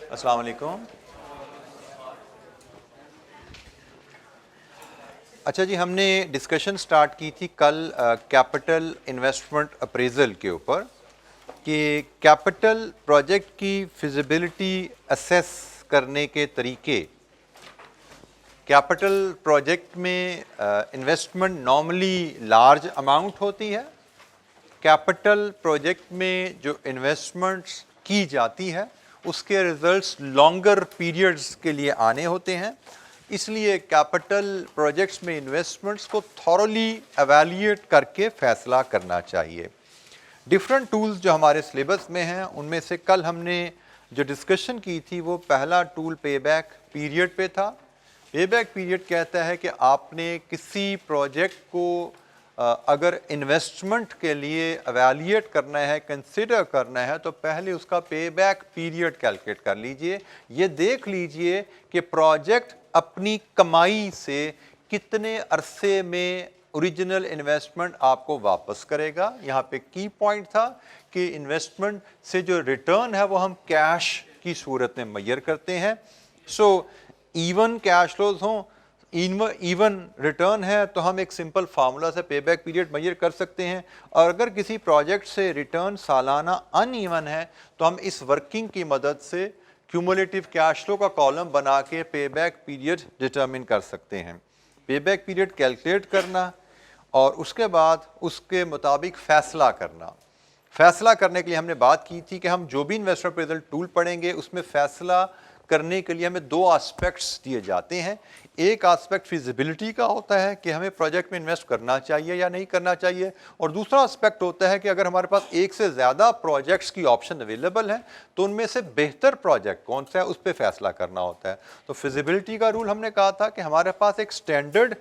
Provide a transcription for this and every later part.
अस्सलाम वालेकुम। अच्छा जी, हमने डिस्कशन स्टार्ट की थी कल कैपिटल इन्वेस्टमेंट अप्रेजल के ऊपर कि कैपिटल प्रोजेक्ट की फिजिबिलिटी असेस करने के तरीके। कैपिटल प्रोजेक्ट में इन्वेस्टमेंट नॉर्मली लार्ज अमाउंट होती है। कैपिटल प्रोजेक्ट में जो इन्वेस्टमेंट्स की जाती है उसके रिजल्ट्स लॉन्गर पीरियड्स के लिए आने होते हैं, इसलिए कैपिटल प्रोजेक्ट्स में इन्वेस्टमेंट्स को थॉरली एवेल्यूएट करके फैसला करना चाहिए। डिफरेंट टूल्स जो हमारे सिलेबस में हैं उनमें से कल हमने जो डिस्कशन की थी वो पहला टूल पेबैक पीरियड पे था। पेबैक पीरियड कहता है कि आपने किसी प्रोजेक्ट को अगर इन्वेस्टमेंट के लिए एवेल्यूएट करना है, कंसिडर करना है, तो पहले उसका पेबैक पीरियड कैलकुलेट कर लीजिए। ये देख लीजिए कि प्रोजेक्ट अपनी कमाई से कितने अरसे में ओरिजिनल इन्वेस्टमेंट आपको वापस करेगा। यहाँ पे की पॉइंट था कि इन्वेस्टमेंट से जो रिटर्न है वो हम कैश की सूरत में मेजर करते हैं। सो इवन कैश फ्लोज हों, इवन रिटर्न है, तो हम एक सिंपल फार्मूला से पेबैक पीरियड मेजर कर सकते हैं। और अगर किसी प्रोजेक्ट से रिटर्न सालाना अनइवन है तो हम इस वर्किंग की मदद से क्यूमुलेटिव कैश फ्लो का कॉलम बना के पेबैक पीरियड डिटरमिन कर सकते हैं। पेबैक पीरियड कैलकुलेट करना और उसके बाद उसके मुताबिक फैसला करना। फैसला करने के लिए हमने बात की थी कि हम जो भी इन्वेस्टमेंट अप्रेजल टूल पढ़ेंगे उसमें फैसला करने के लिए हमें दो एस्पेक्ट्स दिए जाते हैं। एक एस्पेक्ट फिजिबिलिटी का होता है कि हमें प्रोजेक्ट में इन्वेस्ट करना चाहिए या नहीं करना चाहिए, और दूसरा एस्पेक्ट होता है कि अगर हमारे पास एक से ज़्यादा प्रोजेक्ट्स की ऑप्शन अवेलेबल है तो उनमें से बेहतर प्रोजेक्ट कौन सा है उस पर फैसला करना होता है। तो फिजिबिलिटी का रूल हमने कहा था कि हमारे पास एक स्टैंडर्ड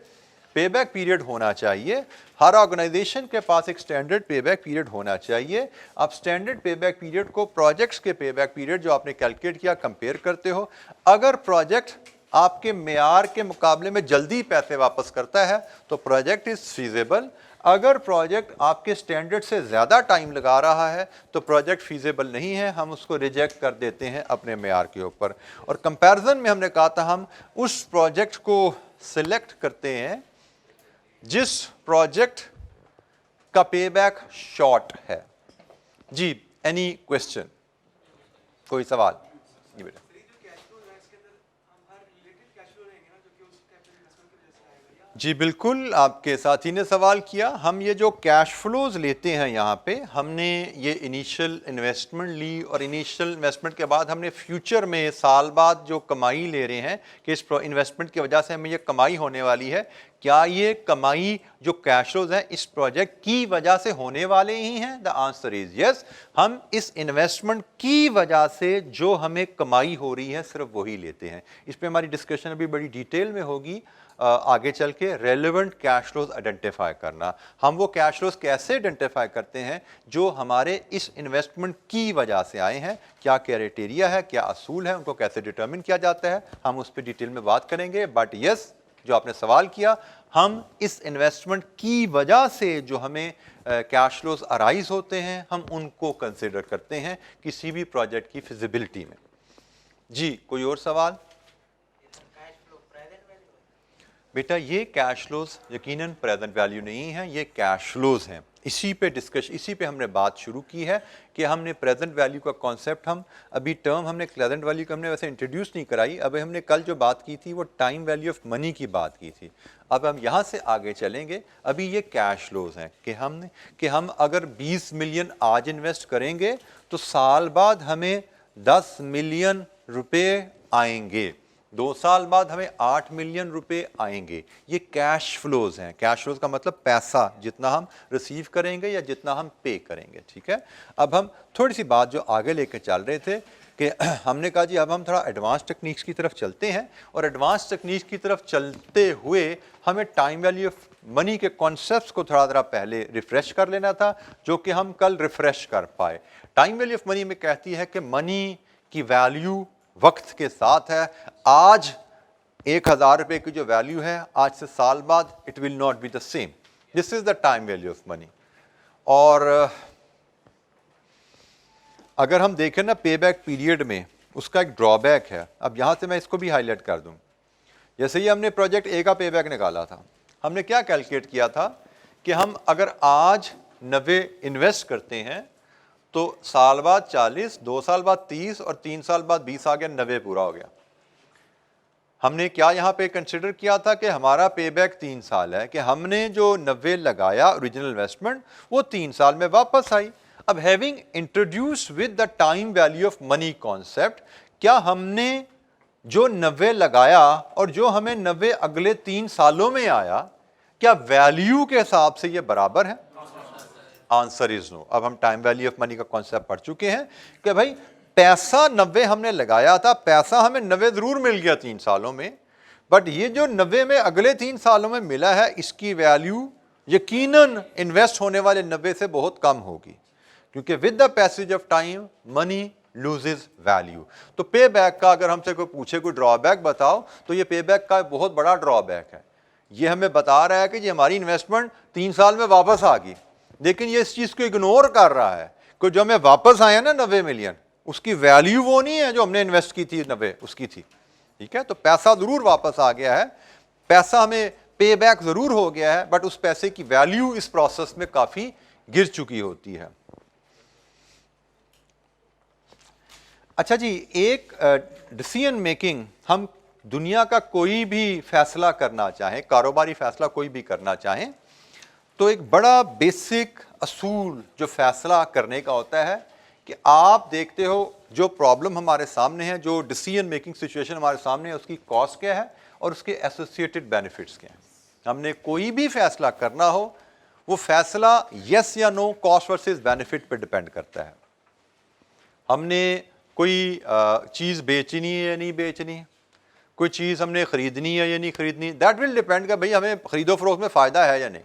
पेबैक पीरियड होना चाहिए। हर ऑर्गेनाइजेशन के पास एक स्टैंडर्ड पेबैक पीरियड होना चाहिए। आप स्टैंडर्ड पेबैक पीरियड को प्रोजेक्ट्स के पेबैक पीरियड जो आपने कैलकुलेट किया कंपेयर करते हो। अगर प्रोजेक्ट आपके मेयार के मुकाबले में जल्दी पैसे वापस करता है तो प्रोजेक्ट इज फीजेबल। अगर प्रोजेक्ट आपके स्टैंडर्ड से ज़्यादा टाइम लगा रहा है तो प्रोजेक्ट फीजेबल नहीं है, हम उसको रिजेक्ट कर देते हैं अपने मेयार के ऊपर। और कंपैरिजन में हमने कहा था हम उस प्रोजेक्ट को सिलेक्ट करते हैं जिस प्रोजेक्ट का पेबैक शॉर्ट है। जी, एनी क्वेश्चन, कोई सवाल? जी बेटा। जी बिल्कुल, आपके साथी ने सवाल किया। हम ये जो कैश फ्लोज लेते हैं यहाँ पे, हमने ये इनिशियल इन्वेस्टमेंट ली और इनिशियल इन्वेस्टमेंट के बाद हमने फ्यूचर में साल बाद जो कमाई ले रहे हैं कि इस इन्वेस्टमेंट की वजह से हमें ये कमाई होने वाली है, क्या ये कमाई जो कैश फ्लोज हैं इस प्रोजेक्ट की वजह से होने वाले ही हैं? The answer is yes. हम इस इन्वेस्टमेंट की वजह से जो हमें कमाई हो रही है सिर्फ वही लेते हैं। इस पर हमारी डिस्कशन अभी बड़ी डिटेल में होगी आगे चल के। रेलेवेंट कैश फ्लोज आइडेंटिफाई करना, हम वो कैश फ्लोज कैसे आइडेंटिफाई करते हैं जो हमारे इस इन्वेस्टमेंट की वजह से आए हैं, क्या क्राइटेरिया है, क्या असूल है, उनको कैसे डिटरमिन किया जाता है, हम उस पर डिटेल में बात करेंगे। बट यस, जो आपने सवाल किया, हम इस इन्वेस्टमेंट की वजह से जो हमें कैश फ्लोज अराइज होते हैं हम उनको कंसिडर करते हैं किसी भी प्रोजेक्ट की फिजिबिलिटी में। जी, कोई और सवाल? बेटा, ये कैश फ्लोज यकीनन प्रेजेंट वैल्यू नहीं है, ये कैश फ्लोज हैं। इसी पे हमने बात शुरू की है कि हमने प्रेजेंट वैल्यू का कॉन्सेप्ट, हम अभी टर्म हमने प्रेजेंट वैल्यू को हमने वैसे इंट्रोड्यूस नहीं कराई। अब हमने कल जो बात की थी वो टाइम वैल्यू ऑफ मनी की बात की थी। अब हम यहाँ से आगे चलेंगे। अभी ये कैश फ्लोज हैं कि हम अगर 20 मिलियन आज इन्वेस्ट करेंगे तो साल बाद हमें 10 मिलियन रुपए आएंगे, 2 साल बाद हमें 8 मिलियन रुपए आएंगे। ये कैश फ्लोज हैं। कैश फ्लोज का मतलब पैसा जितना हम रिसीव करेंगे या जितना हम पे करेंगे, ठीक है। अब हम थोड़ी सी बात जो आगे लेके चल रहे थे कि हमने कहा जी अब हम थोड़ा एडवांस टेक्निक्स की तरफ चलते हैं, और एडवांस टेक्निक्स की तरफ चलते हुए हमें टाइम वैल्यू ऑफ मनी के कॉन्सेप्ट्स को थोड़ा ज़रा पहले रिफ्रेश कर लेना था, जो कि हम कल रिफ्रेश कर पाए। टाइम वैल्यू ऑफ मनी में कहती है कि मनी की वैल्यू वक्त के साथ है। आज 1000 रुपए की जो वैल्यू है आज से साल बाद it will not be the same. This is the time value of money. और अगर हम देखें ना पेबैक पीरियड में, उसका एक ड्रॉबैक है। अब यहाँ से मैं इसको भी हाईलाइट कर दूँ। जैसे ही हमने प्रोजेक्ट ए का पेबैक निकाला था, हमने क्या कैलकुलेट किया था कि हम अगर आज 90 इन्वेस्ट करते हैं तो साल बाद 40, 2 साल बाद 30 और 3 साल बाद 20 आ गया, 90 पूरा हो गया। हमने क्या यहाँ पे कंसिडर किया था कि हमारा पेबैक 3 साल है, कि हमने जो 90 लगाया ओरिजिनल इन्वेस्टमेंट वो 3 साल में वापस आई। अब having introduce with the time value of money concept, क्या हमने जो 90 लगाया और जो हमें 90 अगले 3 सालों में आया, क्या वैल्यू के हिसाब से ये बराबर है? Answer is no. अब हम टाइम वैल्यू ऑफ मनी का कॉन्सेप्ट पढ़ चुके हैं कि भाई पैसा 90 हमने लगाया था, पैसा हमें 90 जरूर मिल गया 3 सालों में, बट ये जो 90 में अगले 3 सालों में मिला है, इसकी वैल्यू यकीनन इन्वेस्ट होने वाले 90 से बहुत कम होगी, क्योंकि with the passage of time money loses value. तो पे बैक का अगर हमसे कोई पूछे कोई ड्रॉबैक बताओ, तो ये पे बैक का बहुत बड़ा ड्रॉबैक है। ये हमें बता रहा है कि ये हमारी इन्वेस्टमेंट 3 साल में वापस आ गई, लेकिन ये इस चीज़ को इग्नोर कर रहा है कि जो हमें वापस आया ना 90 मिलियन, उसकी वैल्यू वो नहीं है जो हमने इन्वेस्ट की थी 90 उसकी थी। ठीक है, तो पैसा ज़रूर वापस आ गया है, पैसा हमें पे बैक ज़रूर हो गया है, बट उस पैसे की वैल्यू इस प्रोसेस में काफ़ी गिर चुकी होती है। अच्छा जी, एक डिसीजन मेकिंग, हम दुनिया का कोई भी फैसला करना चाहें, कारोबारी फैसला कोई भी करना चाहें, तो एक बड़ा बेसिक असूल जो फैसला करने का होता है कि आप देखते हो जो प्रॉब्लम हमारे सामने है, जो डिसीजन मेकिंग सिचुएशन हमारे सामने है, उसकी कॉस्ट क्या है और उसके एसोसिएटेड बेनिफिट्स क्या हैं। हमने कोई भी फैसला करना हो, वो फैसला यस या नो, कॉस्ट वर्सेस बेनिफिट पे डिपेंड करता है। हमने कोई चीज़ बेचनी है या नहीं बेचनी, कोई चीज़ हमने ख़रीदनी है या नहीं ख़रीदनी, दैट विल डिपेंड कि भाई हमें ख़रीदो फरोख्त में फ़ायदा है या नहीं।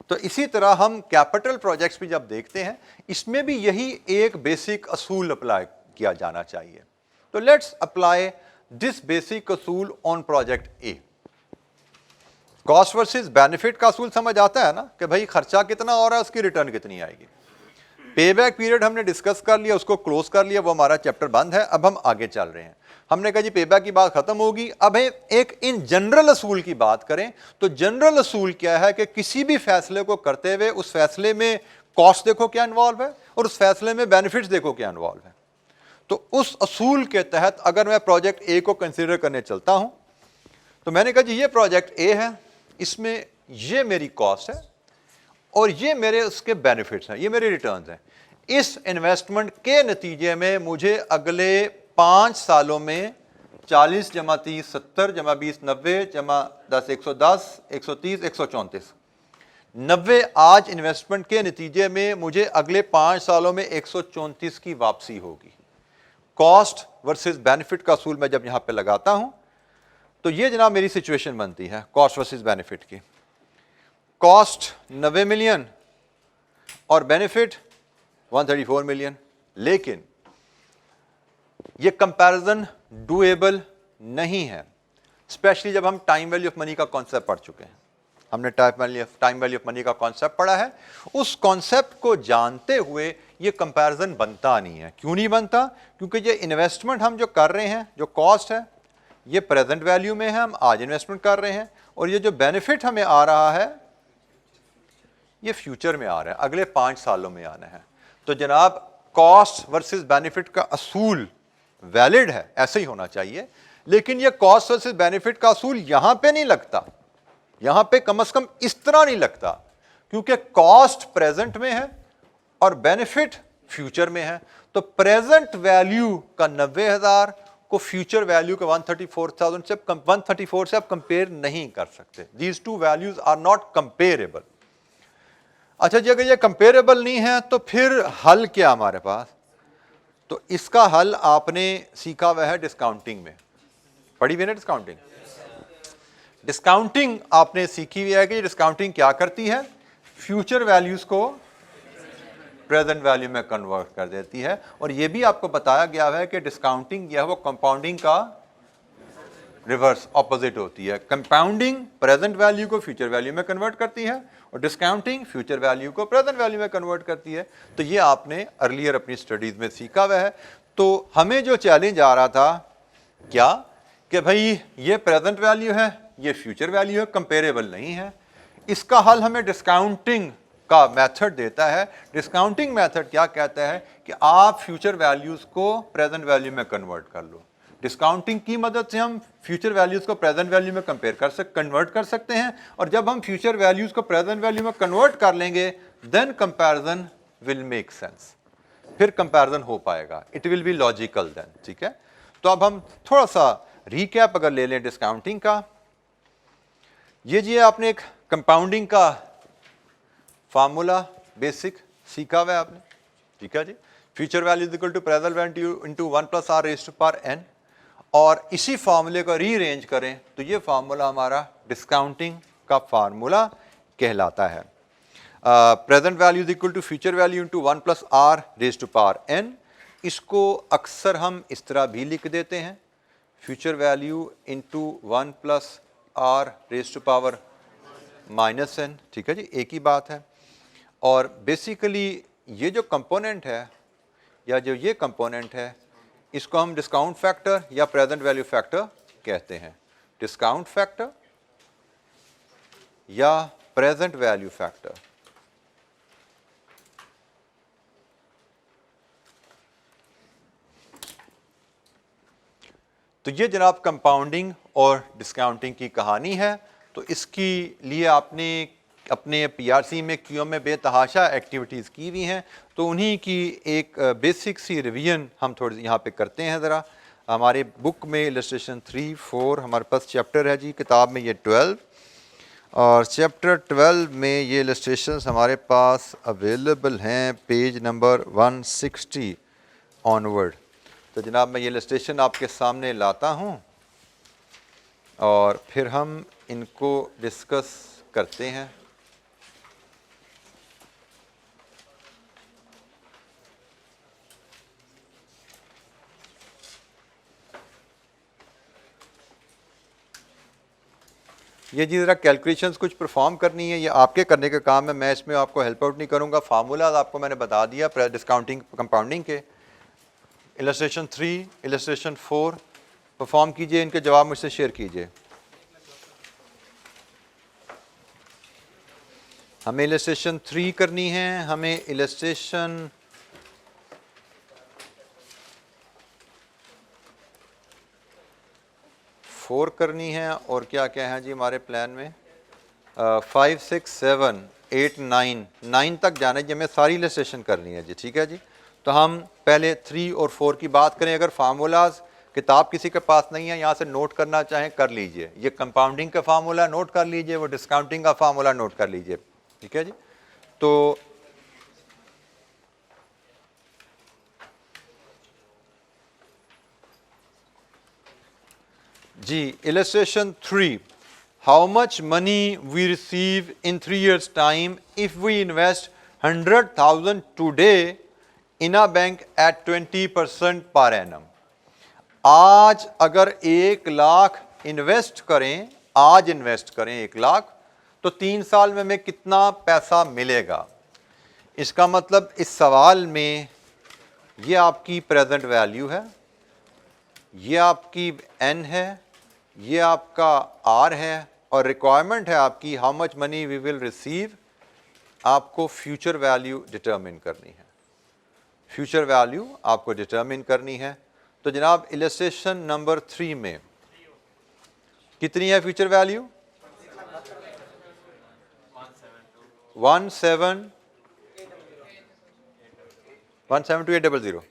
तो इसी तरह हम कैपिटल प्रोजेक्ट्स भी जब देखते हैं, इसमें भी यही एक बेसिक असूल अप्लाई किया जाना चाहिए। तो लेट्स अप्लाई दिस बेसिक असूल on project A. Cost versus benefit का असूल समझ आता है ना, कि भाई खर्चा कितना हो रहा है, उसकी रिटर्न कितनी आएगी। पे बैक पीरियड हमने डिस्कस कर लिया, उसको क्लोज कर लिया, वो हमारा चैप्टर बंद है। अब हम आगे चल रहे हैं। हमने कहा जी पे बैक की बात खत्म होगी, अब एक इन जनरल असूल की बात करें। तो जनरल असूल क्या है कि किसी भी फैसले को करते हुए उस फैसले में कॉस्ट देखो क्या इन्वॉल्व है और उस फैसले में बेनिफिट्स देखो क्या इन्वॉल्व है। तो उस असूल के तहत अगर मैं प्रोजेक्ट ए को कंसिडर करने चलता हूं, तो मैंने कहा जी ये प्रोजेक्ट ए है, इसमें ये मेरी कॉस्ट है और ये मेरे उसके बेनिफिट्स हैं, ये मेरे रिटर्न्स हैं। इस इन्वेस्टमेंट के नतीजे में मुझे अगले 5 सालों में 40 जमा 30 70 जमा 20 90 जमा 10 110 130 134 90 आज इन्वेस्टमेंट के नतीजे में मुझे अगले 5 सालों में 134 की वापसी होगी। कॉस्ट वर्सेस बेनिफिट का असूल मैं जब यहां पे लगाता हूं, तो ये जनाब मेरी सिचुएशन बनती है कॉस्ट वर्सेस बेनिफिट की। कॉस्ट 90 मिलियन और बेनिफिट 134 मिलियन, लेकिन ये कंपैरिजन डूएबल नहीं है, स्पेशली जब हम टाइम वैल्यू ऑफ मनी का कॉन्सेप्ट पढ़ चुके हैं। हमने टाइम वैल्यू ऑफ मनी का कॉन्सेप्ट पढ़ा है। उस कॉन्सेप्ट को जानते हुए ये कंपैरिजन बनता नहीं है। क्यों नहीं बनता? क्योंकि ये इन्वेस्टमेंट हम जो कर रहे हैं, जो कॉस्ट है, ये प्रेजेंट वैल्यू में है, हम आज इन्वेस्टमेंट कर रहे हैं, और ये जो बेनिफिट हमें आ रहा है ये फ्यूचर में आ रहा है, अगले 5 सालों में आना है। तो जनाब कॉस्ट वर्सेस बेनिफिट का असूल वैलिड है, ऐसे ही होना चाहिए, लेकिन ये कॉस्ट वर्सेस बेनिफिट का असूल यहां पे नहीं लगता, यहां पे कम से कम इस तरह नहीं लगता, क्योंकि कॉस्ट प्रेजेंट में है और बेनिफिट फ्यूचर में है। तो प्रेजेंट वैल्यू का 90,000 को फ्यूचर वैल्यू के 134 से आप कंपेयर नहीं कर सकते। These two values are not comparable. अच्छा जी, अगर ये कंपेरेबल नहीं है तो फिर हल क्या हमारे पास? तो इसका हल आपने सीखा हुआ है डिस्काउंटिंग में, पढ़ी हुई है डिस्काउंटिंग। डिस्काउंटिंग आपने सीखी हुई है कि डिस्काउंटिंग क्या करती है, फ्यूचर वैल्यूज को प्रेजेंट वैल्यू में कन्वर्ट कर देती है। और यह भी आपको बताया गया है कि डिस्काउंटिंग या वो कंपाउंडिंग का रिवर्स ऑपोजिट होती है। कंपाउंडिंग प्रेजेंट वैल्यू को फ्यूचर वैल्यू में कन्वर्ट करती है और डिस्काउंटिंग फ्यूचर वैल्यू को प्रेजेंट वैल्यू में कन्वर्ट करती है। तो ये आपने अर्लियर अपनी स्टडीज में सीखा हुआ है। तो हमें जो चैलेंज आ रहा था क्या कि भाई ये प्रेजेंट वैल्यू है, ये फ्यूचर वैल्यू है, कंपेरेबल नहीं है। इसका हल हमें डिस्काउंटिंग का मेथड देता है। डिस्काउंटिंग मेथड क्या कहता है कि आप फ्यूचर वैल्यूज को प्रेजेंट वैल्यू में कन्वर्ट कर लो। डिस्काउंटिंग की मदद से हम फ्यूचर वैल्यूज को प्रेजेंट वैल्यू में कन्वर्ट कर सकते हैं, और जब हम फ्यूचर वैल्यूज को प्रेजेंट वैल्यू में कन्वर्ट कर लेंगे then comparison will make sense, फिर कंपैरिजन हो पाएगा, it will be logical then. ठीक है, तो अब हम थोड़ा सा रीकैप अगर ले लें डिस्काउंटिंग का। ये जी आपने एक कंपाउंडिंग का फार्मूला बेसिक सीखा हुआ है आपने। ठीक है जी, future value is equal to present value into 1 plus r raised to power n, और इसी फार्मूले को रीअरेंज करें तो ये फार्मूला हमारा डिस्काउंटिंग का फार्मूला कहलाता है। Present value is equal to future value into 1 plus r raised to power n। इसको अक्सर हम इस तरह भी लिख देते हैं, future value into 1 plus r raised to power minus n। ठीक है जी, एक ही बात है। और बेसिकली ये जो कंपोनेंट है या जो ये कंपोनेंट है इसको हम डिस्काउंट फैक्टर या प्रेजेंट वैल्यू फैक्टर कहते हैं। डिस्काउंट फैक्टर या प्रेजेंट वैल्यू फैक्टर। तो ये जनाब कंपाउंडिंग और डिस्काउंटिंग की कहानी है। तो इसके लिए आपने अपने पीआरसी में क्यूएम में बेतहाशा एक्टिविटीज़ की हुई हैं, तो उन्हीं की एक बेसिक सी रिवीजन हम थोड़ी यहाँ पे करते हैं ज़रा। हमारे बुक में इलस्ट्रेशन 3, 4 हमारे पास चैप्टर है जी, किताब में ये 12, और चैप्टर 12 में ये इलस्ट्रेशंस हमारे पास अवेलेबल हैं पेज नंबर 160 ऑनवर्ड। तो जनाब मैं ये इलस्ट्रेशन आपके सामने लाता हूँ और फिर हम इनको डिस्कस करते हैं। ये जी ज़रा कैलकुलेशंस कुछ परफॉर्म करनी है, ये आपके करने का काम है, मैं इसमें आपको हेल्प आउट नहीं करूँगा। फार्मूलाज आपको मैंने बता दिया डिस्काउंटिंग कंपाउंडिंग के। इलस्ट्रेशन 3, इलस्ट्रेशन 4 परफॉर्म कीजिए, इनके जवाब मुझसे शेयर कीजिए। हमें इलस्ट्रेशन 3 करनी है, हमें इलस्ट्रेशन 4 करनी है, और क्या क्या है जी हमारे प्लान में 5, 6, 7, 8, 9 तक जाना है जी, हमें सारी इलस्ट्रेशन करनी है जी। ठीक है जी, तो हम पहले 3 और 4 की बात करें। अगर फार्मूलाज किताब किसी के पास नहीं है, यहाँ से नोट करना चाहें कर लीजिए। ये कंपाउंडिंग का फार्मूला नोट कर लीजिए, वो डिस्काउंटिंग का फार्मूला नोट कर लीजिए। ठीक है जी, तो जी illustration 3, how much money we receive in 3 years time if we invest 100,000 today in a bank at 20% per annum। आज अगर 1 लाख इन्वेस्ट करें, आज इन्वेस्ट करें 1 लाख, तो 3 साल में हमें कितना पैसा मिलेगा। इसका मतलब इस सवाल में ये आपकी प्रेजेंट वैल्यू है, ये आपकी n है, ये आपका r है, और रिक्वायरमेंट है आपकी how much money we will receive. आपको फ्यूचर वैल्यू डिटरमिन करनी है, फ्यूचर वैल्यू आपको डिटरमिन करनी है। तो जनाब इलस्ट्रेशन नंबर 3 में कितनी है फ्यूचर वैल्यू? 172,800।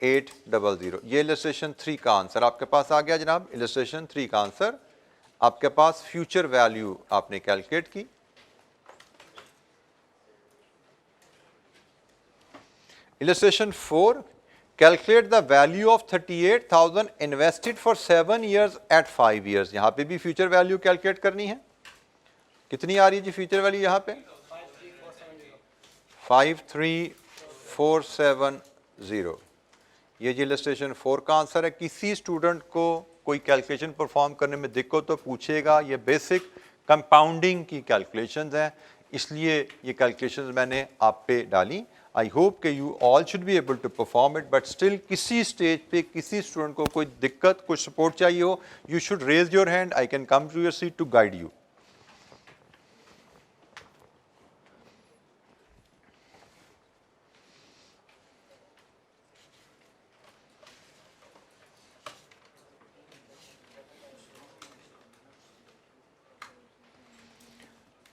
800। ये इलस्ट्रेशन 3 का आंसर आपके पास आ गया जनाब। इलस्ट्रेशन 3 का आंसर आपके पास फ्यूचर वैल्यू आपने कैलकुलेट की। Illustration 4, calculate the value of 38,000 invested for 7 years at 5 years। यहां पे भी फ्यूचर वैल्यू कैलकुलेट करनी है। कितनी आ रही है जी फ्यूचर वैल्यू यहां पे? 53,470। ये जी इलस्ट्रेशन 4 का आंसर है। किसी स्टूडेंट को कोई कैलकुलेशन परफॉर्म करने में दिक्कत तो पूछेगा। ये बेसिक कंपाउंडिंग की कैलकुलेशंस हैं, इसलिए ये कैलकुलेशंस मैंने आप पे डाली। आई होप कि you all should be able to perform it, but still किसी स्टेज पे किसी स्टूडेंट को कोई दिक्कत, कुछ सपोर्ट चाहिए हो, you should raise your hand, I can come to your seat to guide you.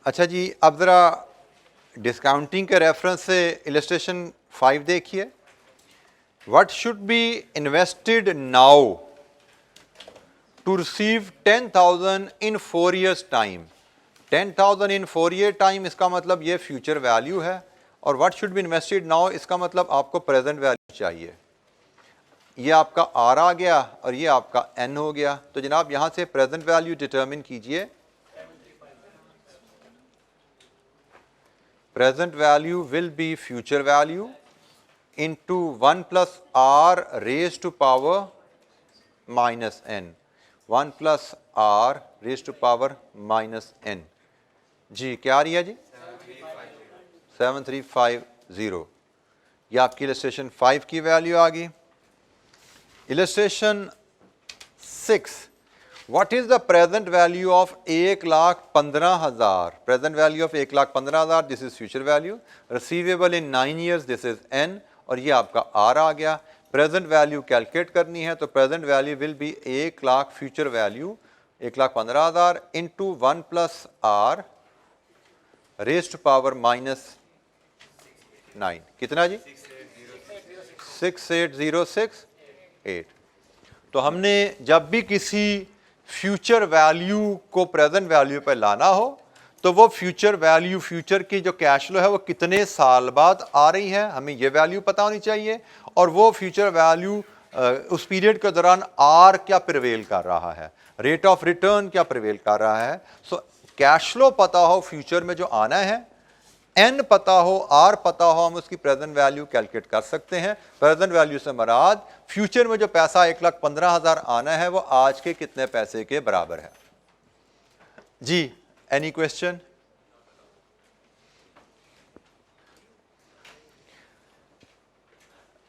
अच्छा जी, अब ज़रा डिस्काउंटिंग के रेफरेंस से इलस्ट्रेशन 5 देखिए। What should be invested now to receive 10,000 in 4 years time. 10,000 in 4 year time, इसका मतलब ये फ्यूचर वैल्यू है, और what should be invested now, इसका मतलब आपको प्रेजेंट वैल्यू चाहिए। ये आपका आर आ गया और ये आपका एन हो गया। तो जनाब यहाँ से प्रेजेंट वैल्यू डिटर्मिन कीजिए। Present value will be future value into 1 plus r raised to power minus n. 1 plus r raised to power minus n. जी क्या आ रही है जी? 7350। ये आपकी इलस्ट्रेशन 5 की वैल्यू आ गई। Illustration 6, What is the present value of 1,15,000? Present value of 1,15,000, this is future value. Receivable in 9 years, this is n, और ये आपका r आ गया। Present value कैलकुलेट करनी है, तो present value will be 1,00,000 future value 1,15,000 into 1 plus r raised to power minus 9। कितना जी? 68068। तो हमने जब भी किसी फ्यूचर वैल्यू को प्रेजेंट वैल्यू पर लाना हो, तो वो फ्यूचर वैल्यू, फ्यूचर की जो कैश फ्लो है वो कितने साल बाद आ रही है, हमें ये वैल्यू पता होनी चाहिए, और वो फ्यूचर वैल्यू उस पीरियड के दौरान आर क्या प्रिवेल कर रहा है, रेट ऑफ रिटर्न क्या प्रिवेल कर रहा है। सो कैश फ्लो पता हो फ्यूचर में जो आना है, एन पता हो, आर पता हो, हम उसकी प्रेजेंट वैल्यू कैलकुलेट कर सकते हैं। प्रेजेंट वैल्यू से मराद फ्यूचर में जो पैसा 1,15,000 आना है वो आज के कितने पैसे के बराबर है। जी any question?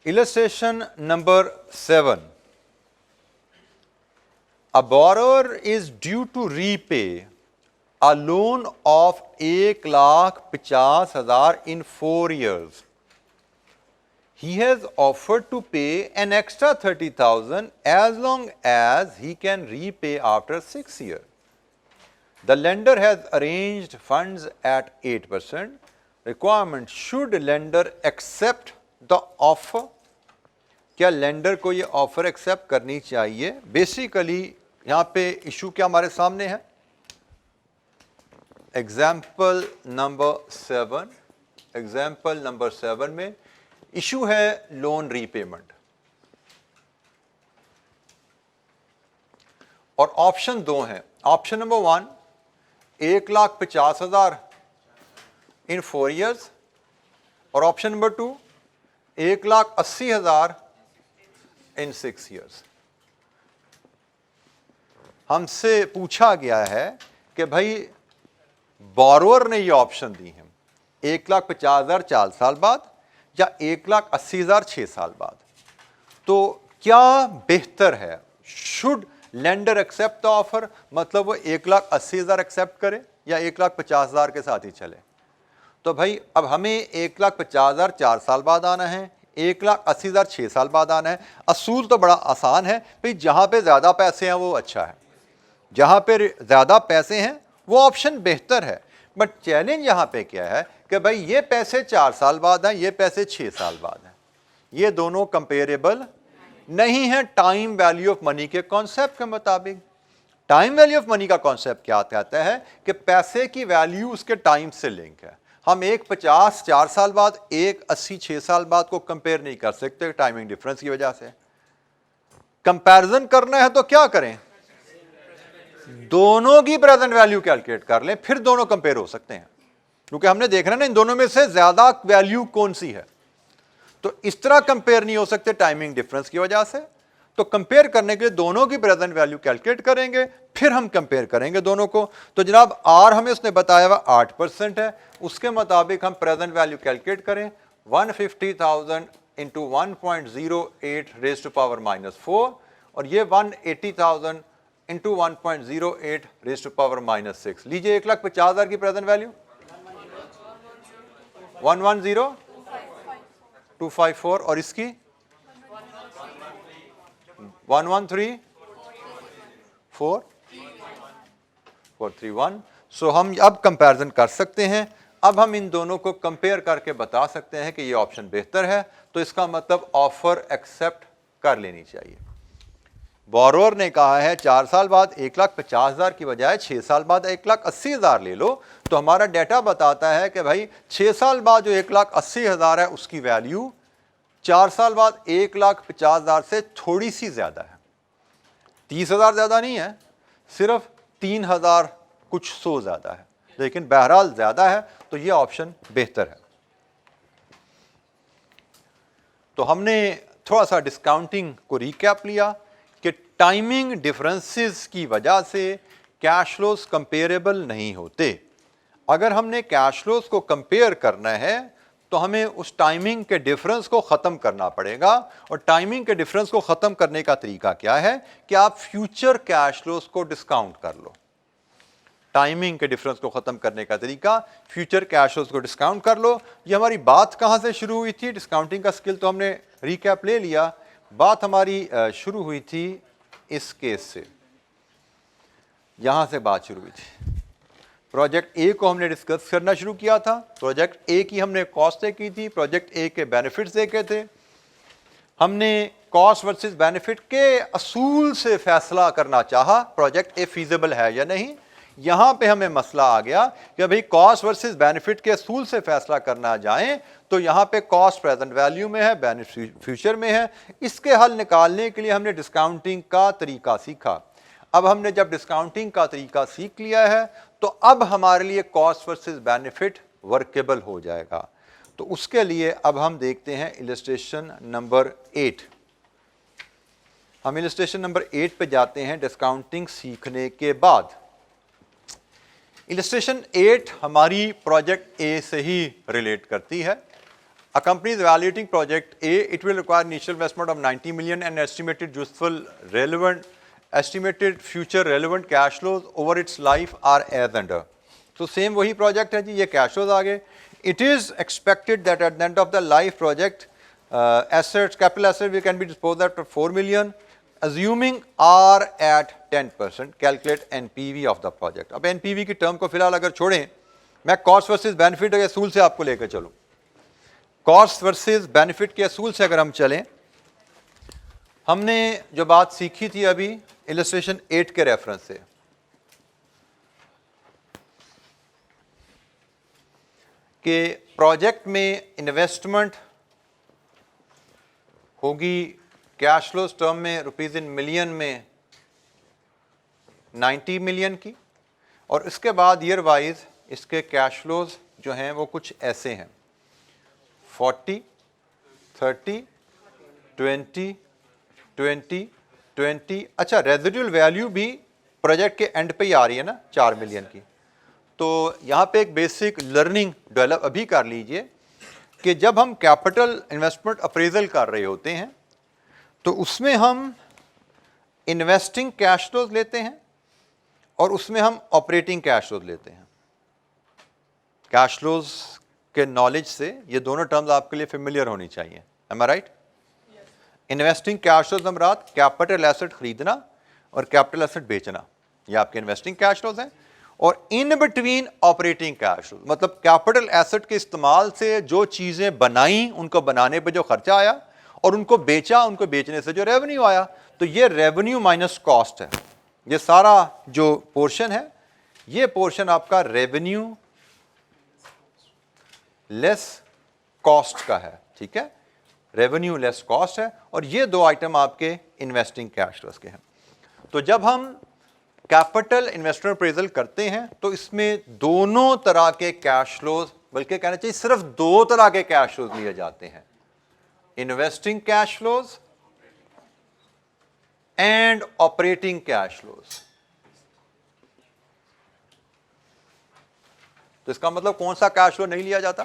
Illustration number 7, a borrower is due to repay a loan of 1,50,000 in 4 years. He has offered to pay an extra 30,000 as long as he can repay after 6 years. The lender has arranged funds at 8%. Requirement: should lender accept the offer? क्या lender को ये offer accept करनी चाहिए? Basically यहाँ पे issue क्या हमारे सामने है? एग्जाम्पल नंबर 7 में इशू है लोन रीपेमेंट, और ऑप्शन 2 है। ऑप्शन नंबर 1 1,50,000 इन 4 years, और ऑप्शन नंबर 2 1,80,000 इन 6 years। हमसे पूछा गया है कि भाई बोरोअर ने ये ऑप्शन दी है 1,50,000 4 साल बाद या 1,80,000 6 साल बाद, तो क्या बेहतर है? Should lender accept the offer, मतलब वो 1,80,000 एक्सेप्ट करे या 1,50,000 के साथ ही चले? तो भाई अब हमें 1,50,000 4 साल बाद आना है, 1,80,000 6 साल बाद आना है। असूल तो बड़ा आसान है भाई, जहां पे ज्यादा पैसे हैं वो अच्छा है, जहां पे ज्यादा पैसे हैं वो ऑप्शन बेहतर है। बट चैलेंज यहां पे क्या है कि भाई ये पैसे 4 साल बाद हैं, ये पैसे 6 साल बाद हैं, ये दोनों कंपेरेबल नहीं है टाइम वैल्यू ऑफ मनी के कॉन्सेप्ट के मुताबिक। टाइम वैल्यू ऑफ मनी का कॉन्सेप्ट क्या कहता है कि पैसे की वैल्यू उसके टाइम से लिंक है। हम 1,50 4 साल बाद, 1,80 6 साल बाद को कंपेयर नहीं कर सकते टाइमिंग डिफरेंस की वजह से। कंपैरिजन करना है तो क्या करें? दोनों की प्रेजेंट वैल्यू कैलकुलेट कर लें, फिर दोनों कंपेयर हो सकते हैं, क्योंकि हमने देखना ना इन दोनों में से ज्यादा वैल्यू कौन सी है। तो इस तरह कंपेयर नहीं हो सकते टाइमिंग डिफरेंस की वजह से। तो कंपेयर करने के लिए दोनों की प्रेजेंट वैल्यू कैलकुलेट करेंगे, फिर हम कंपेयर करेंगे दोनों को। तो जनाब आर हमें उसने बताया हुआ 8% है, उसके मुताबिक हम प्रेजेंट वैल्यू कैलकुलेट करें। 150,000 इंटू 1.08 रेज टू पावर -4 और ये 180,000 इंटू 1.08 रेज टू पावर -6। लीजिए 1,50,000 की प्रेजेंट वैल्यू 110,254 और इसकी 113,431। सो हम अब कंपैरिजन कर सकते हैं। अब हम इन दोनों को कंपेयर करके बता सकते हैं कि ये ऑप्शन बेहतर है, तो इसका मतलब ऑफर एक्सेप्ट कर लेनी चाहिए। बोरोअर ने कहा है 4 साल बाद 1,50,000 की बजाय 6 साल बाद 1,80,000 ले लो, तो हमारा डाटा बताता है कि भाई 6 साल बाद जो 1,80,000 है उसकी वैल्यू 4 साल बाद 1,50,000 से थोड़ी सी ज्यादा है। 30,000 ज्यादा नहीं है, सिर्फ 3,000 कुछ सौ ज्यादा है, लेकिन बहरहाल ज्यादा है, तो यह ऑप्शन बेहतर है। तो हमने थोड़ा सा डिस्काउंटिंग को रिकैप लिया कि टाइमिंग डिफरेंसेस की वजह से कैश फ्लोज कंपेरेबल नहीं होते। अगर हमने कैश फ्लोज को कंपेयर करना है तो हमें उस टाइमिंग के डिफरेंस को ख़त्म करना पड़ेगा, और टाइमिंग के डिफरेंस को ख़त्म करने का तरीका क्या है कि आप फ्यूचर कैश फ्लोज को डिस्काउंट कर लो। टाइमिंग के डिफरेंस को ख़त्म करने का तरीका फ्यूचर कैश फ्लोज को डिस्काउंट कर लो। ये हमारी बात कहाँ से शुरू हुई थी? डिस्काउंटिंग का स्किल तो हमने रिकैप ले लिया। बात हमारी शुरू हुई थी इस केस से, यहां से बात शुरू हुई थी। प्रोजेक्ट ए को हमने डिस्कस करना शुरू किया था। प्रोजेक्ट ए की हमने कॉस्ट देखी थी, प्रोजेक्ट ए के बेनिफिट्स देखे थे। हमने कॉस्ट वर्सेस बेनिफिट के असूल से फैसला करना चाहा प्रोजेक्ट ए फीजिबल है या नहीं। यहां पे हमें मसला आ गया कि भाई कॉस्ट वर्सेस बेनिफिट के असूल से फैसला करना जाएं तो यहां पे कॉस्ट प्रेजेंट वैल्यू में है, बेनिफिट फ्यूचर में है। इसके हल निकालने के लिए हमने डिस्काउंटिंग का तरीका सीखा। अब हमने जब डिस्काउंटिंग का तरीका सीख लिया है तो अब हमारे लिए कॉस्ट वर्सेस बेनिफिट वर्केबल हो जाएगा। तो उसके लिए अब हम देखते हैं इलस्ट्रेशन नंबर 8। हम इलस्ट्रेशन नंबर 8 पे जाते हैं डिस्काउंटिंग सीखने के बाद। इलस्ट्रेशन 8 हमारी प्रोजेक्ट ए से ही रिलेट करती है। A company is evaluating project A. It will require initial investment of 90 million and estimated future relevant cash flows over its life are as under. So same वही project है जी, ये cash flows आ गए। It is expected that at the end of the life project, capital assets can be disposed of 4 million. Assuming R at 10%, calculate NPV of the project. अब NPV की term को फिलहाल अगर छोड़ें, मैं कॉस्ट वर्सेस बेनिफिट के असूल से आपको लेकर चलूं। कॉस्ट वर्सेस बेनिफिट के असूल से अगर हम चलें, हमने जो बात सीखी थी अभी इलस्ट्रेशन 8 के रेफरेंस से, कि प्रोजेक्ट में इन्वेस्टमेंट होगी कैश फ्लोज टर्म में रुपीज इन मिलियन में 90 मिलियन की, और इसके बाद ईयर वाइज इसके कैश फ्लोज जो हैं वो कुछ ऐसे हैं 40, 30, 20, 20, 20। अच्छा, रेजिडुअल वैल्यू भी प्रोजेक्ट के एंड पे ही आ रही है ना 4 मिलियन की। तो यहाँ पे एक बेसिक लर्निंग डेवलप अभी कर लीजिए कि जब हम कैपिटल इन्वेस्टमेंट अप्रेजल कर रहे होते हैं तो उसमें हम इन्वेस्टिंग कैश फ्लोज लेते हैं और उसमें हम ऑपरेटिंग कैश फ्लोज लेते हैं। कैश फ्लोज के नॉलेज से ये दोनों टर्म्स आपके लिए फेमिलियर होनी चाहिए। Am I right? Investing cash flows नंबरात कैपिटल एसेट खरीदना और कैपिटल एसेट बेचना, ये आपके इन्वेस्टिंग कैश फ्लोज हैं। और in between operating cash flows, मतलब कैपिटल एसेट के इस्तेमाल से जो चीजें बनाई, उनको बनाने पे जो खर्चा आया और उनको बेचा, उनको बेचने से जो रेवेन्यू आया, तो ये रेवेन्यू माइनस कॉस्ट है। ये सारा जो पोर्शन है, ये पोर्शन आपका रेवेन्यू लेस कॉस्ट का है। ठीक है, रेवेन्यू लेस कॉस्ट है, और ये दो आइटम आपके इन्वेस्टिंग कैश फ्लोज के हैं। तो जब हम कैपिटल इन्वेस्टमेंट अप्रेजल करते हैं तो इसमें दोनों तरह के कैश फ्लोज, बल्कि कहना चाहिए सिर्फ दो तरह के कैश फ्लोज लिए जाते हैं, investing cash flows and operating cash flows. तो इसका मतलब कौन सा कैश फ्लो नहीं लिया जाता?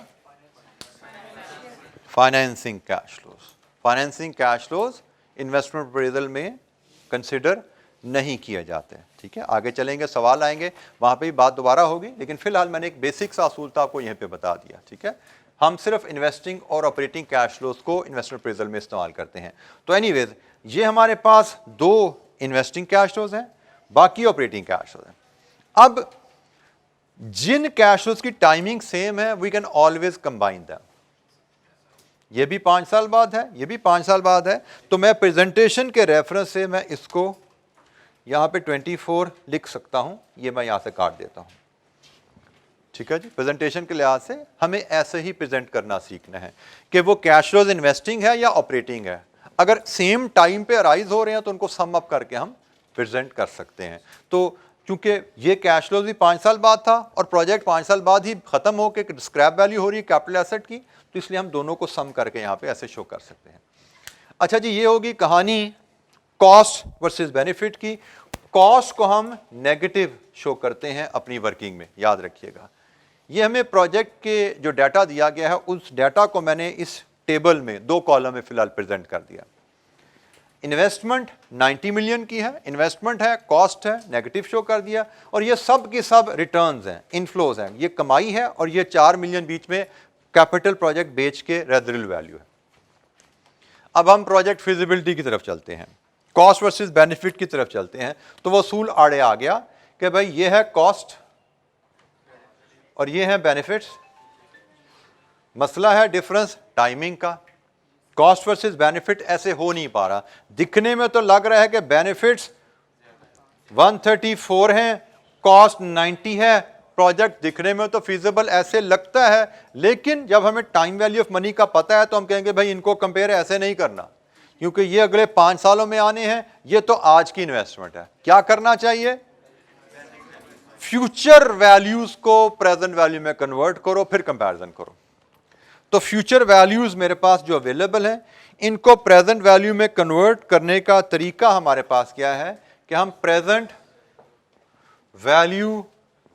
Financing cash flows. Financing cash flows investment appraisal में कंसिडर नहीं किए जाते। ठीक है, आगे चलेंगे, सवाल आएंगे, वहां पे भी बात दोबारा होगी, लेकिन फिलहाल मैंने एक बेसिक सा असूल था आपको यहीं पे बता दिया। ठीक है, हम सिर्फ इन्वेस्टिंग और ऑपरेटिंग कैश फ्लोज को इन्वेस्टमेंट अप्रेजल में इस्तेमाल करते हैं। तो एनीवेज ये हमारे पास दो इन्वेस्टिंग कैश फ्लोज हैं, बाकी ऑपरेटिंग कैश फ्लोज हैं। अब जिन कैश फ्लोज की टाइमिंग सेम है we can always combine them. ये भी 5 साल बाद है, ये भी 5 साल बाद है, तो मैं प्रेजेंटेशन के रेफरेंस से मैं इसको यहां पे 24 लिख सकता हूं, ये मैं यहां से काट देता हूं। ठीक है जी, प्रेजेंटेशन के लिहाज से हमें ऐसे ही प्रेजेंट करना सीखना है कि वो कैश फ्लोज इन्वेस्टिंग है या ऑपरेटिंग है। अगर सेम टाइम पे अराइज हो रहे हैं तो उनको सम अप करके हम प्रेजेंट कर सकते हैं। तो क्योंकि ये कैश फ्लोज भी 5 साल बाद था और प्रोजेक्ट 5 साल बाद ही खत्म हो के स्क्रैप वैल्यू हो रही है कैपिटल एसेट की, तो इसलिए हम दोनों को सम करके यहां पे ऐसे शो कर सकते हैं। अच्छा जी, ये होगी कहानी कॉस्ट वर्सेस बेनिफिट की। कॉस्ट को हम नेगेटिव शो करते हैं अपनी वर्किंग में, याद रखिएगा। ये हमें प्रोजेक्ट के जो डाटा दिया गया है उस डाटा को मैंने इस टेबल में 2 कॉलम में फिलहाल प्रेजेंट कर दिया। इन्वेस्टमेंट 90 मिलियन की है, इन्वेस्टमेंट है, कॉस्ट है, नेगेटिव शो कर दिया, और ये सब की सब रिटर्न्स हैं, इनफ्लोज हैं, ये कमाई है, और ये 4 मिलियन बीच में कैपिटल प्रोजेक्ट बेच के रेजिडुअल वैल्यू है। अब हम प्रोजेक्ट फिजिबिलिटी की तरफ चलते हैं, कॉस्ट वर्सेस बेनिफिट की तरफ चलते हैं। तो वो असूल आड़े आ गया कि भाई ये है कॉस्ट और ये है बेनिफिट्स। मसला है डिफरेंस टाइमिंग का। कॉस्ट वर्सेस बेनिफिट ऐसे हो नहीं पा रहा। दिखने में तो लग रहा है कि बेनिफिट्स 134 हैं, कॉस्ट 90 है, प्रोजेक्ट दिखने में तो फिजिबल ऐसे लगता है, लेकिन जब हमें टाइम वैल्यू ऑफ मनी का पता है तो हम कहेंगे भाई इनको कंपेयर ऐसे नहीं करना, क्योंकि ये अगले 5 सालों में आने हैं, ये तो आज की इन्वेस्टमेंट है। क्या करना चाहिए? फ्यूचर वैल्यूज को प्रेजेंट वैल्यू में कन्वर्ट करो, फिर कंपैरिजन करो। तो फ्यूचर वैल्यूज मेरे पास जो अवेलेबल हैं, इनको प्रेजेंट वैल्यू में कन्वर्ट करने का तरीका हमारे पास क्या है कि हम प्रेजेंट वैल्यू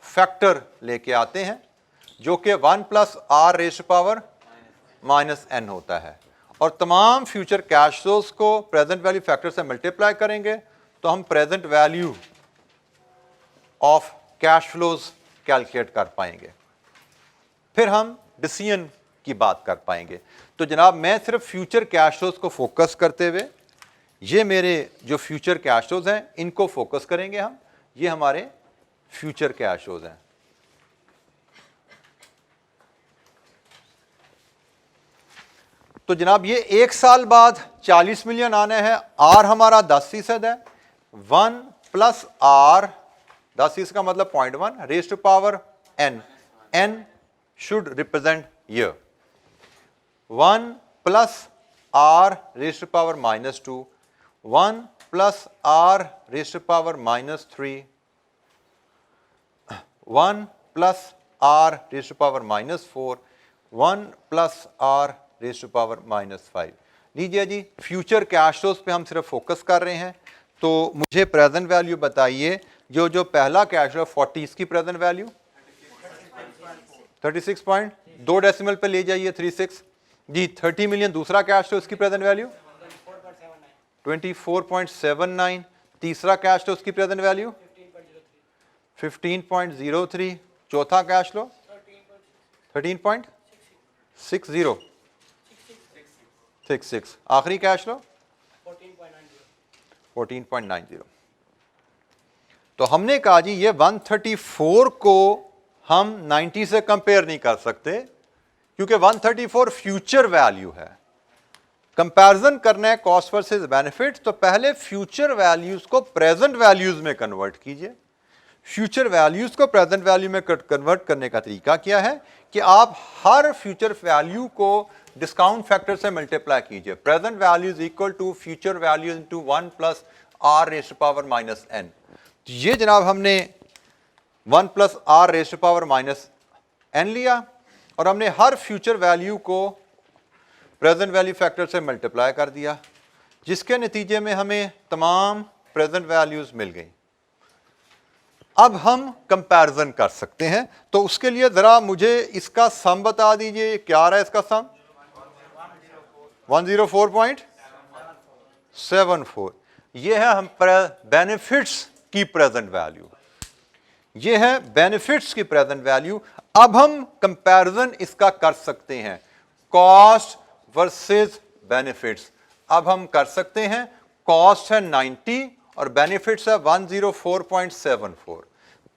फैक्टर लेके आते हैं, जो कि 1 + r⁻⁻n होता है, और तमाम फ्यूचर कैश फ्लोज को प्रेजेंट वैल्यू फैक्टर से मल्टीप्लाई करेंगे तो हम present value of cash flows calculate कर पाएंगे, फिर हम डिसीजन की बात कर पाएंगे। तो जनाब, मैं सिर्फ फ्यूचर कैश फ्लोज को फोकस करते हुए, ये मेरे जो फ्यूचर कैश फ्लोज हैं इनको फोकस करेंगे हम। ये हमारे फ्यूचर कैश फ्लोज हैं। तो जनाब, ये 1 साल बाद 40 मिलियन आने हैं। आर हमारा 10% है। 1 + r, 10 का मतलब 0.1 ⁻n, n should represent year। 1 + r⁻², 1 + r⁻3, 1 + r⁻4, 1 + r⁻5। लीजिए जी, फ्यूचर कैश फ्लोज पे हम सिर्फ फोकस कर रहे हैं, तो मुझे प्रेजेंट वैल्यू बताइए। जो पहला कैश फ्लो 40, इसकी प्रेजेंट वैल्यू 36 पॉइंट, 2 डेसिमल पे ले जाइए 36 जी। 30 मिलियन दूसरा कैश फ्लो, इसकी प्रेजेंट वैल्यू 24.79। तीसरा कैश फ्लो, उसकी प्रेजेंट वैल्यू 15.03। चौथा कैश फ्लो 13.66। आखिरी कैश फ्लो 14.90। तो हमने कहा जी ये 134 को हम 90 से कंपेयर नहीं कर सकते, क्योंकि 134 फ्यूचर वैल्यू है। कंपैरिजन करना है कॉस्ट वर्सेस बेनिफिट, तो पहले फ्यूचर वैल्यूज को प्रेजेंट वैल्यूज में कन्वर्ट कीजिए। फ्यूचर वैल्यूज को प्रेजेंट वैल्यू में कन्वर्ट करने का तरीका क्या है कि आप हर फ्यूचर वैल्यू को डिस्काउंट फैक्टर से मल्टीप्लाई कीजिए। Present value is equal to future value into 1 + r⁻⁻n। ये जनाब हमने 1 + r⁻⁻n लिया, और हमने हर फ्यूचर वैल्यू को प्रेजेंट वैल्यू फैक्टर से मल्टीप्लाई कर दिया, जिसके नतीजे में हमें तमाम प्रेजेंट वैल्यूज मिल गई। अब हम कंपैरिजन कर सकते हैं, तो उसके लिए जरा मुझे इसका सम बता दीजिए। क्या आ रहा है इसका सम? 104.74। ये है हम बेनिफिट्स की प्रेजेंट वैल्यू, ये है बेनिफिट्स की प्रेजेंट वैल्यू। अब हम कंपैरिजन इसका कर सकते हैं, कॉस्ट वर्सेस बेनिफिट्स। अब हम कर सकते हैं, कॉस्ट है 90 और बेनिफिट्स है 104.74।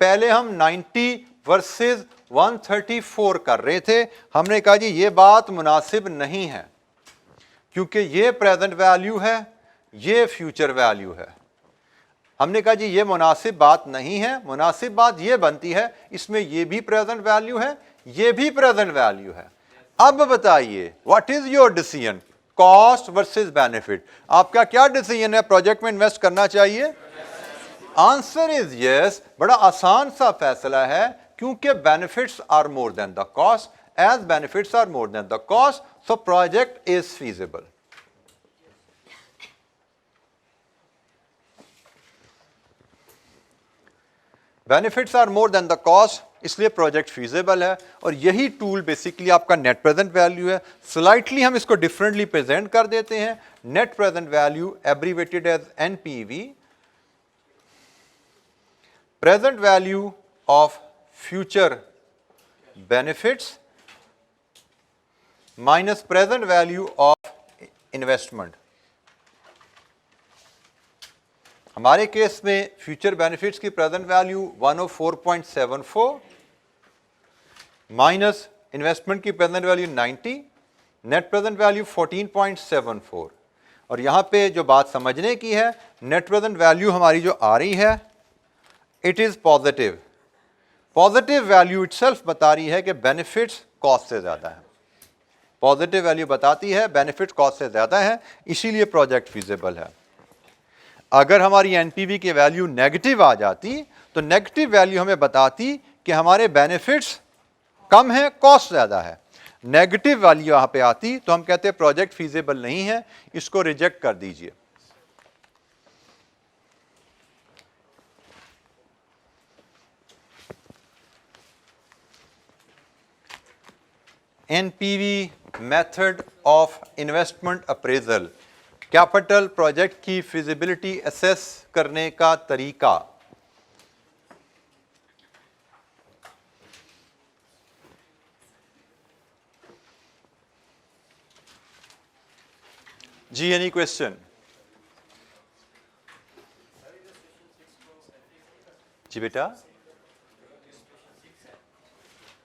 पहले हम 90 वर्सेस 134 कर रहे थे, हमने कहा जी ये बात मुनासिब नहीं है क्योंकि ये प्रेजेंट वैल्यू है, ये फ्यूचर वैल्यू है। हमने कहा जी ये मुनासिब बात नहीं है, मुनासिब बात ये बनती है इसमें ये भी प्रेजेंट वैल्यू है, ये भी प्रेजेंट वैल्यू है। अब बताइए what is your decision, cost versus benefit? आपका क्या डिसीजन है, प्रोजेक्ट में इन्वेस्ट करना चाहिए? Answer is yes. बड़ा आसान सा फैसला है क्योंकि benefits are more than the cost, as benefits are more than the cost, so project is feasible. Benefits are more than the cost, इसलिए प्रोजेक्ट फीजिबल है। और यही टूल बेसिकली आपका नेट प्रेजेंट वैल्यू है। स्लाइटली हम इसको differently present कर देते हैं। Net present value abbreviated as NPV, present value of future benefits minus present value of investment। हमारे केस में फ्यूचर बेनिफिट्स की प्रेजेंट वैल्यू 104.74 माइनस इन्वेस्टमेंट की present value 90, net present value 14.74। और यहां पे जो बात समझने की है, नेट प्रेजेंट वैल्यू हमारी जो आ रही है it is positive. Positive value itself बता रही है कि बेनिफिट्स कॉस्ट से ज्यादा है। पॉजिटिव वैल्यू बताती है बेनिफिट कॉस्ट से ज्यादा है, इसीलिए प्रोजेक्ट फीजिबल है। अगर हमारी एनपीवी की वैल्यू नेगेटिव आ जाती तो नेगेटिव वैल्यू हमें बताती कि हमारे बेनिफिट्स कम है, कॉस्ट ज्यादा है। नेगेटिव वैल्यू यहां पे आती तो हम कहते हैं प्रोजेक्ट फीजिबल नहीं है, इसको रिजेक्ट कर दीजिए। NPV method of investment appraisal, capital project की फिजिबिलिटी असेस करने का तरीका। जी एनी क्वेश्चन? जी बेटा,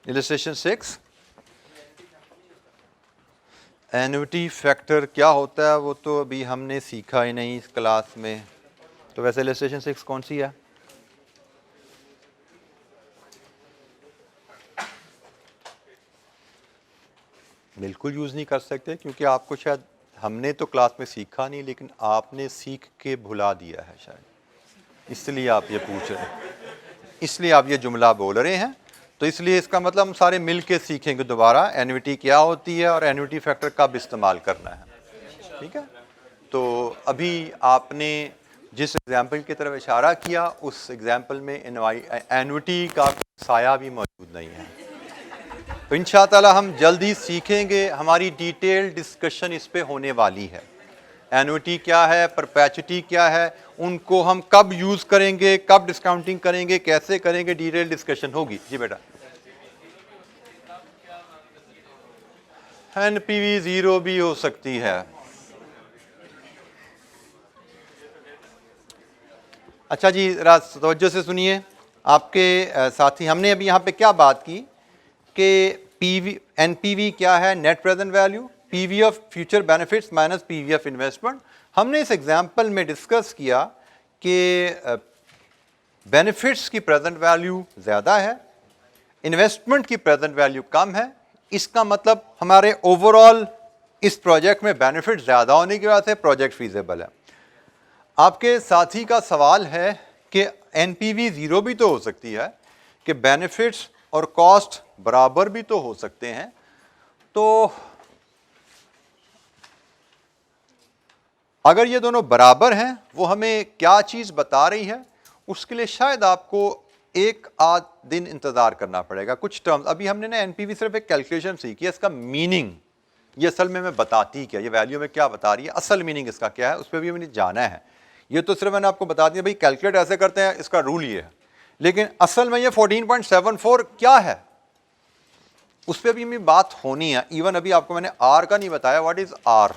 इलस्ट्रेशन 6 एन्युटी फैक्टर क्या होता है वो तो अभी हमने सीखा ही नहीं इस क्लास में। तो वैसे इलस्ट्रेशन 6 कौन सी है? बिल्कुल यूज़ नहीं कर सकते क्योंकि आपको शायद हमने तो क्लास में सीखा नहीं, लेकिन आपने सीख के भुला दिया है शायद, इसलिए आप ये पूछ रहे हैं, इसलिए आप ये जुमला बोल रहे हैं। तो इसलिए इसका मतलब हम सारे मिल के सीखेंगे दोबारा एन्युटी क्या होती है और एन्युटी फैक्टर कब इस्तेमाल करना है, ठीक है? तो अभी आपने जिस एग्जाम्पल की तरफ इशारा किया उस एग्जाम्पल में एन्युटी का साया भी मौजूद नहीं है। तो इंशाअल्लाह हम जल्दी सीखेंगे, हमारी डिटेल डिस्कशन इस पे होने वाली है। एन्युटी क्या है, परपेचुटी क्या है, उनको हम कब यूज करेंगे, कब डिस्काउंटिंग करेंगे, कैसे करेंगे, डिटेल डिस्कशन होगी। जी बेटा, एनपीवी 0 भी हो सकती है। अच्छा जी, जरा तवज्जो से सुनिए आपके साथी, हमने अभी यहाँ पे क्या बात की कि पीवी एनपीवी क्या है, net present value, PV of future benefits minus PV of investment. हमने इस एग्जांपल में डिस्कस किया कि बेनिफिट्स की प्रेजेंट वैल्यू ज़्यादा है, इन्वेस्टमेंट की प्रेजेंट वैल्यू कम है। इसका मतलब हमारे ओवरऑल इस प्रोजेक्ट में बेनिफिट ज़्यादा होने की वजह से प्रोजेक्ट फीजिबल है। आपके साथी का सवाल है कि एनपीवी 0 भी तो हो सकती है, कि बेनिफिट्स और कॉस्ट बराबर भी तो हो सकते हैं। तो अगर ये दोनों बराबर हैं, वो हमें क्या चीज़ बता रही है, उसके लिए शायद आपको एक आध दिन इंतज़ार करना पड़ेगा। कुछ टर्म्स अभी हमने ना एनपीवी सिर्फ एक कैलकुलेशन सीखी है, इसका मीनिंग ये असल में बताती क्या, ये वैल्यू में क्या बता रही है, असल मीनिंग इसका क्या है, उस पर भी मैंने जाना है। ये तो सिर्फ मैंने आपको बता दिया भाई कैलकुलेट ऐसे करते हैं, इसका रूल ये है, लेकिन असल में ये 14.74 क्या है उस पर भी मेरी बात होनी है। इवन अभी आपको मैंने आर का नहीं बताया, व्हाट इज आर,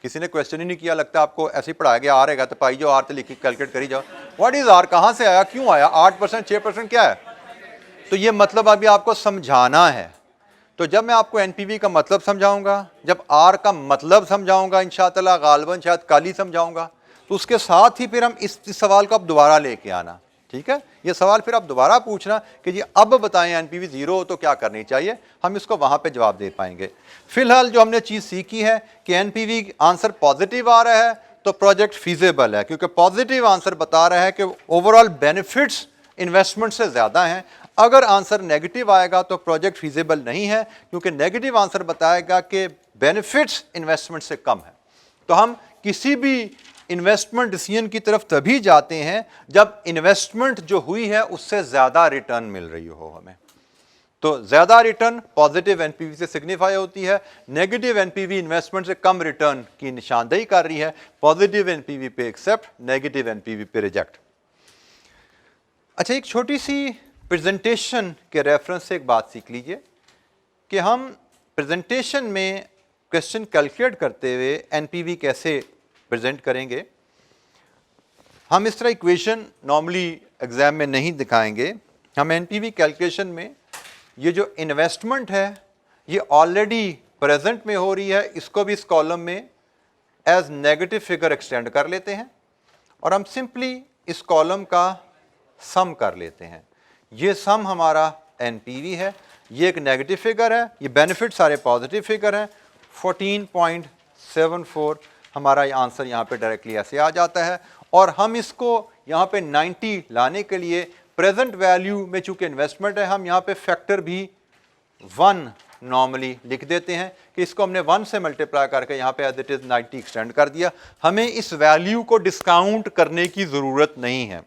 किसी ने क्वेश्चन ही नहीं किया, लगता है आपको ऐसे ही पढ़ाया गया, आर है तो पाई जो आर तो लिखी कैलकुलेट करी जाओ। व्हाट इज आर, कहां से आया, क्यों आया, 8% 6% क्या है, तो ये मतलब अभी आपको समझाना है। तो जब मैं आपको एनपीवी का मतलब समझाऊंगा, जब आर का मतलब समझाऊंगा, इंशाअल्लाह गालिबन शायद कल ही समझाऊंगा, तो उसके साथ ही फिर हम इस सवाल को अब दोबारा लेके आना, ठीक है। ये सवाल फिर आप दोबारा पूछना कि जी अब बताएं एनपीवी 0 हो तो क्या करनी चाहिए, हम इसको वहां पे जवाब दे पाएंगे। फिलहाल जो हमने चीज़ सीखी है कि एनपीवी आंसर पॉजिटिव आ रहा है तो प्रोजेक्ट फीजेबल है, क्योंकि पॉजिटिव आंसर बता रहा है कि ओवरऑल बेनिफिट्स इन्वेस्टमेंट से ज़्यादा हैं। अगर आंसर नेगेटिव आएगा तो प्रोजेक्ट फीजेबल नहीं है, क्योंकि नेगेटिव आंसर बताएगा कि बेनिफिट्स इन्वेस्टमेंट से कम है। तो हम किसी भी इन्वेस्टमेंट डिसीजन की तरफ तभी जाते हैं जब इन्वेस्टमेंट जो हुई है उससे ज़्यादा रिटर्न मिल रही हो हमें। तो ज़्यादा रिटर्न पॉजिटिव एनपीवी से सिग्निफाई होती है, नेगेटिव एनपीवी इन्वेस्टमेंट से कम रिटर्न की निशानदेही कर रही है। पॉजिटिव एनपीवी पे एक्सेप्ट, नेगेटिव एनपीवी पे रिजेक्ट। अच्छा, एक छोटी सी प्रेजेंटेशन के रेफरेंस से एक बात सीख लीजिए कि हम प्रेजेंटेशन में क्वेश्चन कैलकुलेट करते हुए एनपीवी कैसे प्रेजेंट करेंगे। हम इस तरह इक्वेशन नॉर्मली एग्जाम में नहीं दिखाएंगे। हम एनपीवी कैलकुलेशन में ये जो इन्वेस्टमेंट है ये ऑलरेडी प्रेजेंट में हो रही है, इसको भी इस कॉलम में एज नेगेटिव फिगर एक्सटेंड कर लेते हैं और हम सिंपली इस कॉलम का सम कर लेते हैं। ये सम हमारा एनपीवी है, ये एक नेगेटिव फिगर है, ये बेनिफिट सारे पॉजिटिव फिगर हैं। 14.74 हमारा ये आंसर यहाँ पे डायरेक्टली ऐसे आ जाता है। और हम इसको यहाँ पे 90 लाने के लिए प्रेजेंट वैल्यू में चूंकि इन्वेस्टमेंट है, हम यहाँ पे फैक्टर भी 1 नॉर्मली लिख देते हैं कि इसको हमने 1 से मल्टीप्लाई करके यहाँ पे एज इट इज 90 एक्सटेंड कर दिया। हमें इस वैल्यू को डिस्काउंट करने की ज़रूरत नहीं है।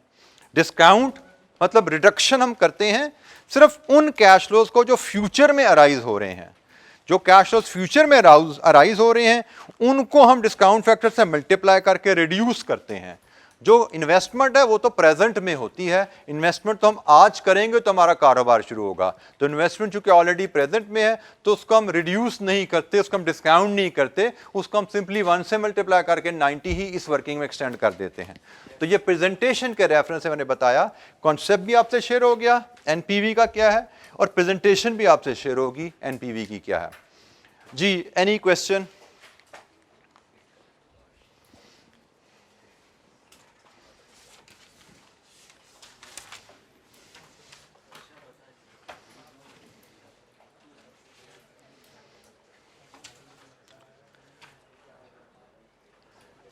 डिस्काउंट मतलब रिडक्शन हम करते हैं सिर्फ उन कैश फ्लोज को जो फ्यूचर में अराइज हो रहे हैं। जो कैश फ्लोज फ्यूचर में अराइज हो रहे हैं उनको हम डिस्काउंट फैक्टर से मल्टीप्लाई करके रिड्यूस करते हैं। जो इन्वेस्टमेंट है वो तो प्रेजेंट में होती है, इन्वेस्टमेंट तो हम आज करेंगे तो हमारा कारोबार शुरू होगा। तो इन्वेस्टमेंट चूंकि ऑलरेडी प्रेजेंट में है तो उसको हम रिड्यूस नहीं करते, उसको हम डिस्काउंट नहीं करते, उसको हम सिंपली 1 से मल्टीप्लाई करके 90 ही इस वर्किंग में एक्सटेंड कर देते हैं। तो ये प्रेजेंटेशन के रेफरेंस से मैंने बताया, कॉन्सेप्ट भी आपसे शेयर हो गया एनपीवी का क्या है और प्रेजेंटेशन भी आपसे शेयर होगी एनपीवी की क्या है। जी, एनी क्वेश्चन?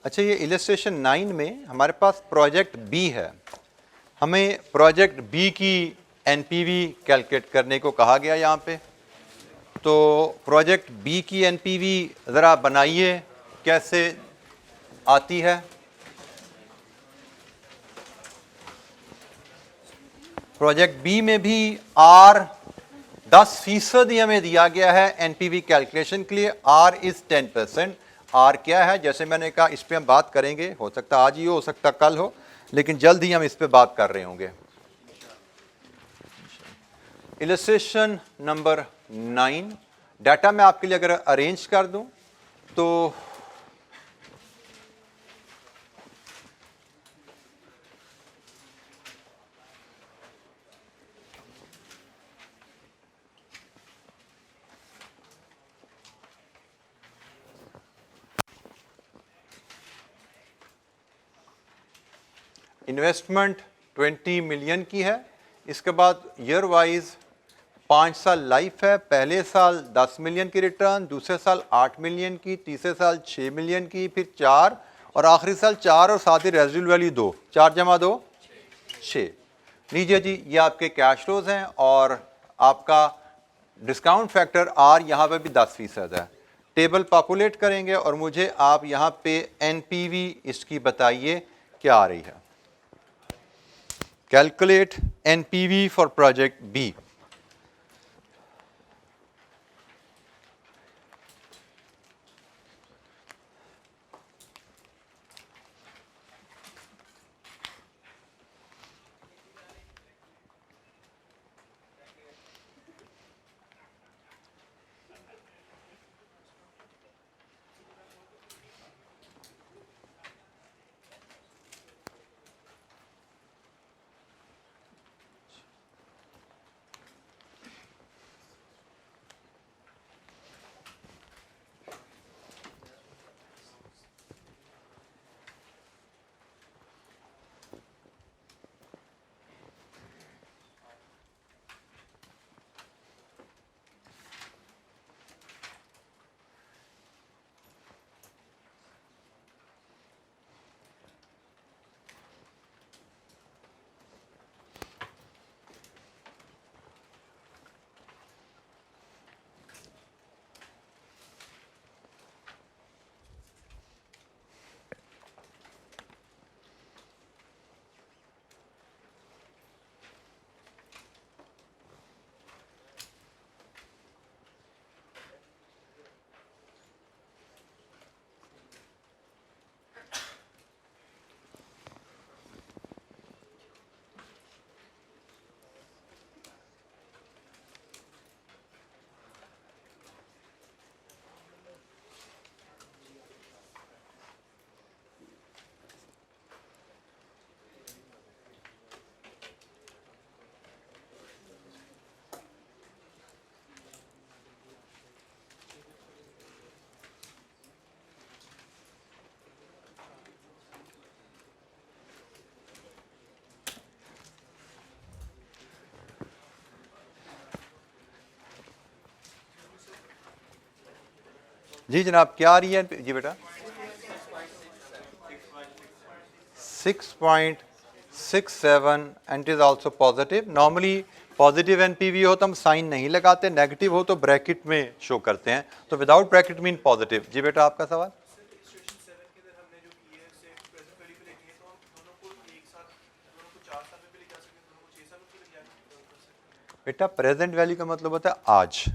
अच्छा, ये इलस्ट्रेशन 9 में हमारे पास प्रोजेक्ट बी है। हमें प्रोजेक्ट बी की एनपीवी कैलकुलेट करने को कहा गया यहाँ पे। तो प्रोजेक्ट बी की एनपीवी ज़रा बनाइए कैसे आती है। प्रोजेक्ट बी में भी आर 10% ही हमें दिया गया है एनपीवी कैलकुलेशन के लिए। Are is 10%। आर क्या है, जैसे मैंने कहा इस पे हम बात करेंगे, हो सकता आज ही हो सकता कल हो, लेकिन जल्द ही हम इस पे बात कर रहे होंगे। इलस्ट्रेशन नंबर 9, डाटा मैं आपके लिए अगर अरेंज कर दूं तो इन्वेस्टमेंट 20 मिलियन की है। इसके बाद ईयर वाइज 5 साल लाइफ है। पहले साल 10 मिलियन की रिटर्न, दूसरे साल 8 मिलियन की, तीसरे साल 6 मिलियन की, फिर 4 और आखिरी साल 4 और साथ ही रेजिडुअल वैल्यू 2। 4 जमा 2 6। लीजिए जी, ये आपके कैश फ्लोज हैं और आपका डिस्काउंट फैक्टर आर यहाँ पे भी 10% है। टेबल पॉपुलेट करेंगे और मुझे आप यहाँ पे एनपीवी इसकी बताइए क्या आ रही है। Calculate NPV for project B. जी जनाब, क्या आ रही है जी बेटा? 6.67 and it is also positive. Normally positive NPV हो तो हम साइन नहीं लगाते, नेगेटिव हो तो ब्रैकेट में शो करते हैं, तो विदाउट ब्रैकेट मीन पॉजिटिव। जी बेटा आपका सवाल? बेटा प्रेजेंट वैल्यू का मतलब होता है आज।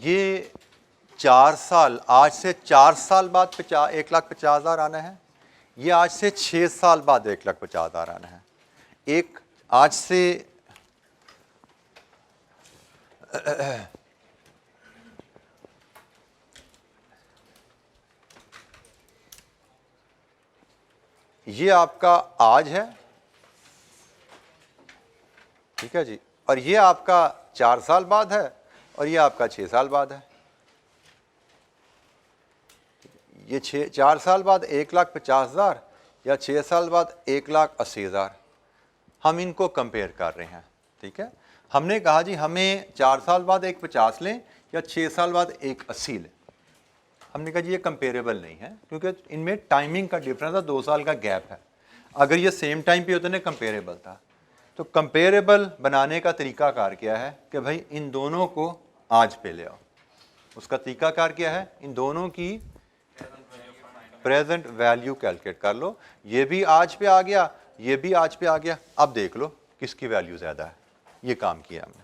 ये 4 साल, आज से 4 साल बाद 1,50,000 आना है। ये आज से 6 साल बाद 1,50,000 आना है। एक आज से ये आपका आज है, ठीक है जी, और ये आपका 4 साल बाद है, और ये आपका 6 साल बाद है। ये 4 साल बाद 1,50,000 या 6 साल बाद 1,80,000, हम इनको कंपेयर कर रहे हैं। ठीक है, हमने कहा जी हमें 4 साल बाद 1,50 लें या 6 साल बाद 1,80 लें। हमने कहा जी ये कंपेरेबल नहीं है, क्योंकि इनमें टाइमिंग का डिफरेंस है, 2 साल का गैप है। अगर ये सेम टाइम पे होते ना कंपेरेबल था। तो कंपेरेबल बनाने का तरीकाकार क्या है कि भाई इन दोनों को आज पे ले आओ। उसका तरीकाकार क्या है? इन दोनों की प्रेजेंट वैल्यू कैलकुलेट कर लो। ये भी आज पे आ गया, ये भी आज पे आ गया। अब देख लो किसकी वैल्यू ज़्यादा है। ये काम किया हमने।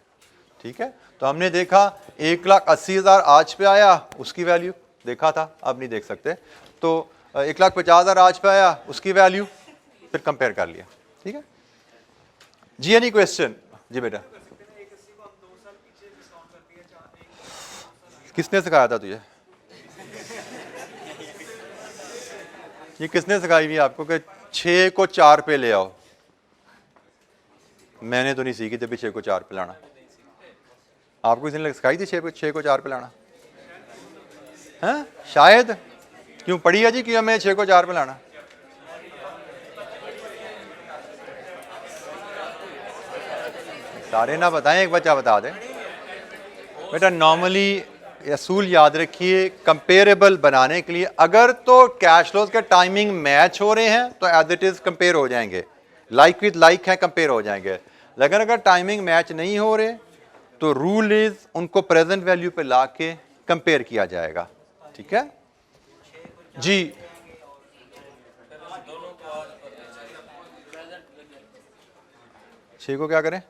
ठीक है, तो हमने देखा 1,80,000 आज पे आया, उसकी वैल्यू देखा था, अब नहीं देख सकते। तो 1,50,000 आज पे आया, उसकी वैल्यू फिर कंपेयर कर लिया। ठीक है जी, एनी क्वेश्चन? जी बेटा, किसने सिखाया था तुझे? ये किसने सिखाई हुई आपको कि 6 को 4 पे ले आओ? मैंने तो नहीं सीखी थी 6 को 4 पे लाना। आपको किसी ने सिखाई थी 6 को 4 पे लाना? हैं शायद। क्यों पढ़ी है जी कि हमें 6 को 4 पे लाना? सारे ना बताएं, एक बच्चा बता दे। बेटा नॉर्मली असूल याद रखिए, कंपेरेबल बनाने के लिए अगर तो कैश फ्लोज के टाइमिंग मैच हो रहे हैं तो एज इट इज कंपेयर हो जाएंगे, लाइक विद लाइक है कंपेयर हो जाएंगे। लेकिन अगर टाइमिंग मैच नहीं हो रहे तो रूल इज उनको प्रेजेंट वैल्यू पे ला के कंपेयर किया जाएगा। ठीक है जी, छह को क्या करें?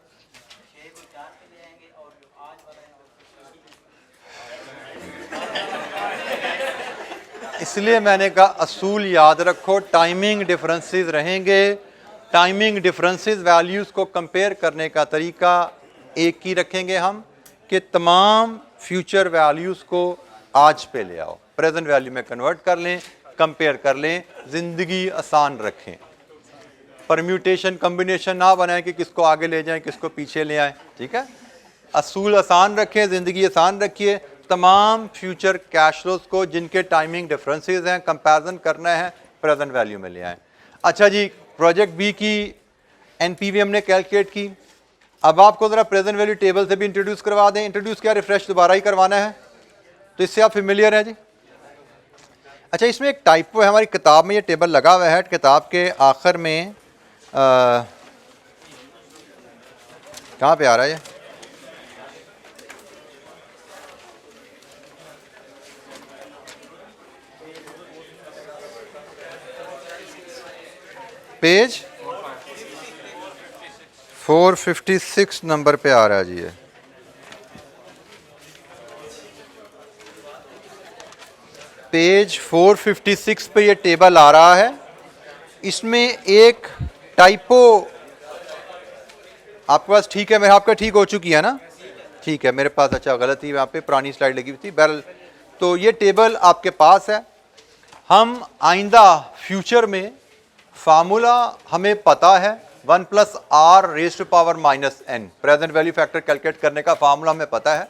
इसलिए मैंने कहा असूल याद रखो, टाइमिंग डिफरेंसेस रहेंगे। टाइमिंग डिफरेंसेस वैल्यूज को कंपेयर करने का तरीका एक ही रखेंगे हम कि तमाम फ्यूचर वैल्यूज को आज पे ले आओ, प्रेजेंट वैल्यू में कन्वर्ट कर लें, कंपेयर कर लें, जिंदगी आसान रखें। परम्यूटेशन कॉम्बिनेशन ना बनाएं कि किसको आगे ले जाएं किसको पीछे ले आएं। ठीक है, असूल आसान रखें, जिंदगी आसान रखिए। तमाम फ्यूचर कैश फ्लोज को जिनके टाइमिंग डिफरेंसेस हैं कंपैरिजन करना है, प्रेजेंट वैल्यू में ले आएं। अच्छा जी, प्रोजेक्ट बी की एनपीवी हमने कैलकुलेट की। अब आपको जरा प्रेजेंट वैल्यू टेबल से भी इंट्रोड्यूस करवा दें। इंट्रोड्यूस क्या, रिफ्रेश दोबारा ही करवाना है, तो इससे आप फेमिलियर हैं जी। अच्छा, इसमें एक टाइपो है, हमारी किताब में ये टेबल लगा हुआ है, किताब के आखिर में कहाँ पे आ रहा है ये? पेज 456 नंबर पे आ रहा है जी। ये पेज 456 पे ये टेबल आ रहा है। इसमें एक टाइपो आपके पास, ठीक है, मेरे आपका ठीक हो चुकी है ना? ठीक है, मेरे पास अच्छा गलत ही, वहाँ पे पुरानी स्लाइड लगी हुई थी। बहरहाल तो ये टेबल आपके पास है। हम आइंदा फ्यूचर में फार्मूला हमें पता है, 1 + r⁻⁻n present value factor calculate करने का फार्मूला हमें पता है,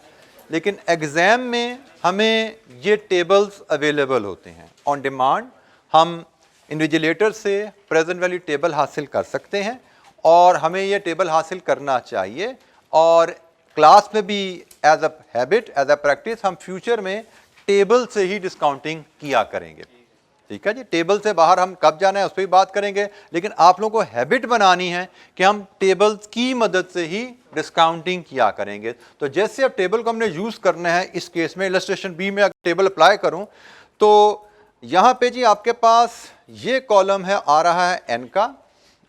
लेकिन एग्जाम में हमें ये टेबल्स अवेलेबल होते हैं ऑन डिमांड। हम इन्विजिलेटर से प्रेजेंट वैल्यू टेबल हासिल कर सकते हैं और हमें ये टेबल हासिल करना चाहिए। और क्लास में भी as a habit, as a practice, हम फ्यूचर में टेबल से ही डिस्काउंटिंग किया करेंगे। ठीक है जी, टेबल से बाहर हम कब जाना है उस पर भी बात करेंगे, लेकिन आप लोगों को हैबिट बनानी है कि हम टेबल्स की मदद से ही डिस्काउंटिंग किया करेंगे। तो जैसे अब टेबल को हमने यूज करना है, इस केस में इलस्ट्रेशन बी में अगर टेबल अप्लाई करूं तो यहां पे जी आपके पास ये कॉलम है आ रहा है एन का,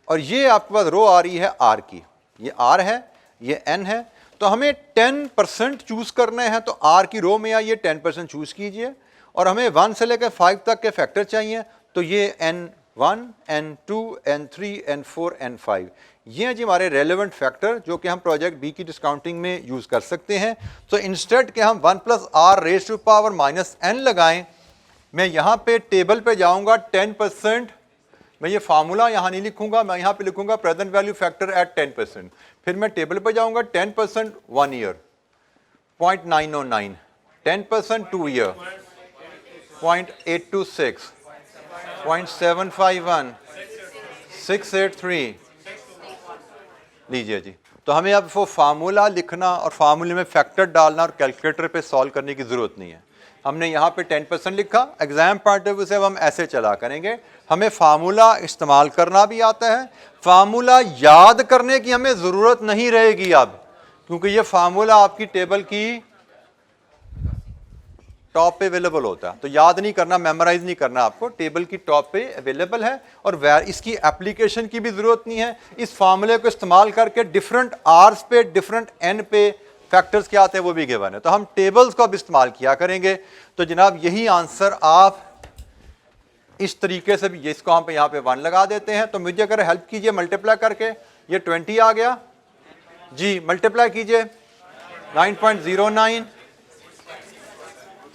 और ये आपके पास रो आ रही है आर की। ये आर है, ये एन है, तो हमें 10% चूज करने हैं, तो आर की रो में आइए 10% चूज कीजिए, और हमें 1 से लेकर 5 तक के फैक्टर चाहिए, तो ये N1, N2, N3, N4, N5 ये हैं जी हमारे रेलेवेंट फैक्टर जो कि हम प्रोजेक्ट बी की डिस्काउंटिंग में यूज कर सकते हैं। तो इंस्टेड के हम 1 + r⁻⁻n लगाएं, मैं यहाँ पे टेबल पे जाऊंगा 10%, मैं ये फार्मूला यहाँ नहीं लिखूंगा, मैं यहाँ पे लिखूंगा प्रेजेंट वैल्यू फैक्टर एट 10%। फिर मैं टेबल पे जाऊंगा 10% 1 ईयर 0.909, 10% 2 ईयर 0.826, 0.751, 683। लीजिए जी, तो हमें अब वो फार्मूला लिखना और फार्मूले में फैक्टर डालना और कैलकुलेटर पे सॉल्व करने की जरूरत नहीं है। हमने यहाँ पे 10% लिखा, एग्जाम पॉइंट ऑफ व्यू से अब हम ऐसे चला करेंगे। हमें फार्मूला इस्तेमाल करना भी आता है, फार्मूला याद करने की हमें जरूरत नहीं रहेगी अब, क्योंकि ये फार्मूला आपकी टेबल की टॉप पे अवेलेबल होता है, तो याद नहीं करना, मेमोराइज नहीं करना, आपको टेबल की टॉप पे अवेलेबल है। और इसकी एप्लीकेशन की भी जरूरत नहीं है। इस फार्मूले को इस्तेमाल करके डिफरेंट आर्स पे, डिफरेंट एन पे फैक्टर्स क्या आते हैं वो भी गिवन है, तो हम टेबल्स को अब इस्तेमाल किया करेंगे। तो जनाब यही आंसर आप इस तरीके से भी, इसको हम यहाँ पे 1 लगा देते हैं। तो मुझे अगर हेल्प कीजिए मल्टीप्लाई करके, ये 20 आ गया जी, मल्टीप्लाई कीजिए 9.09,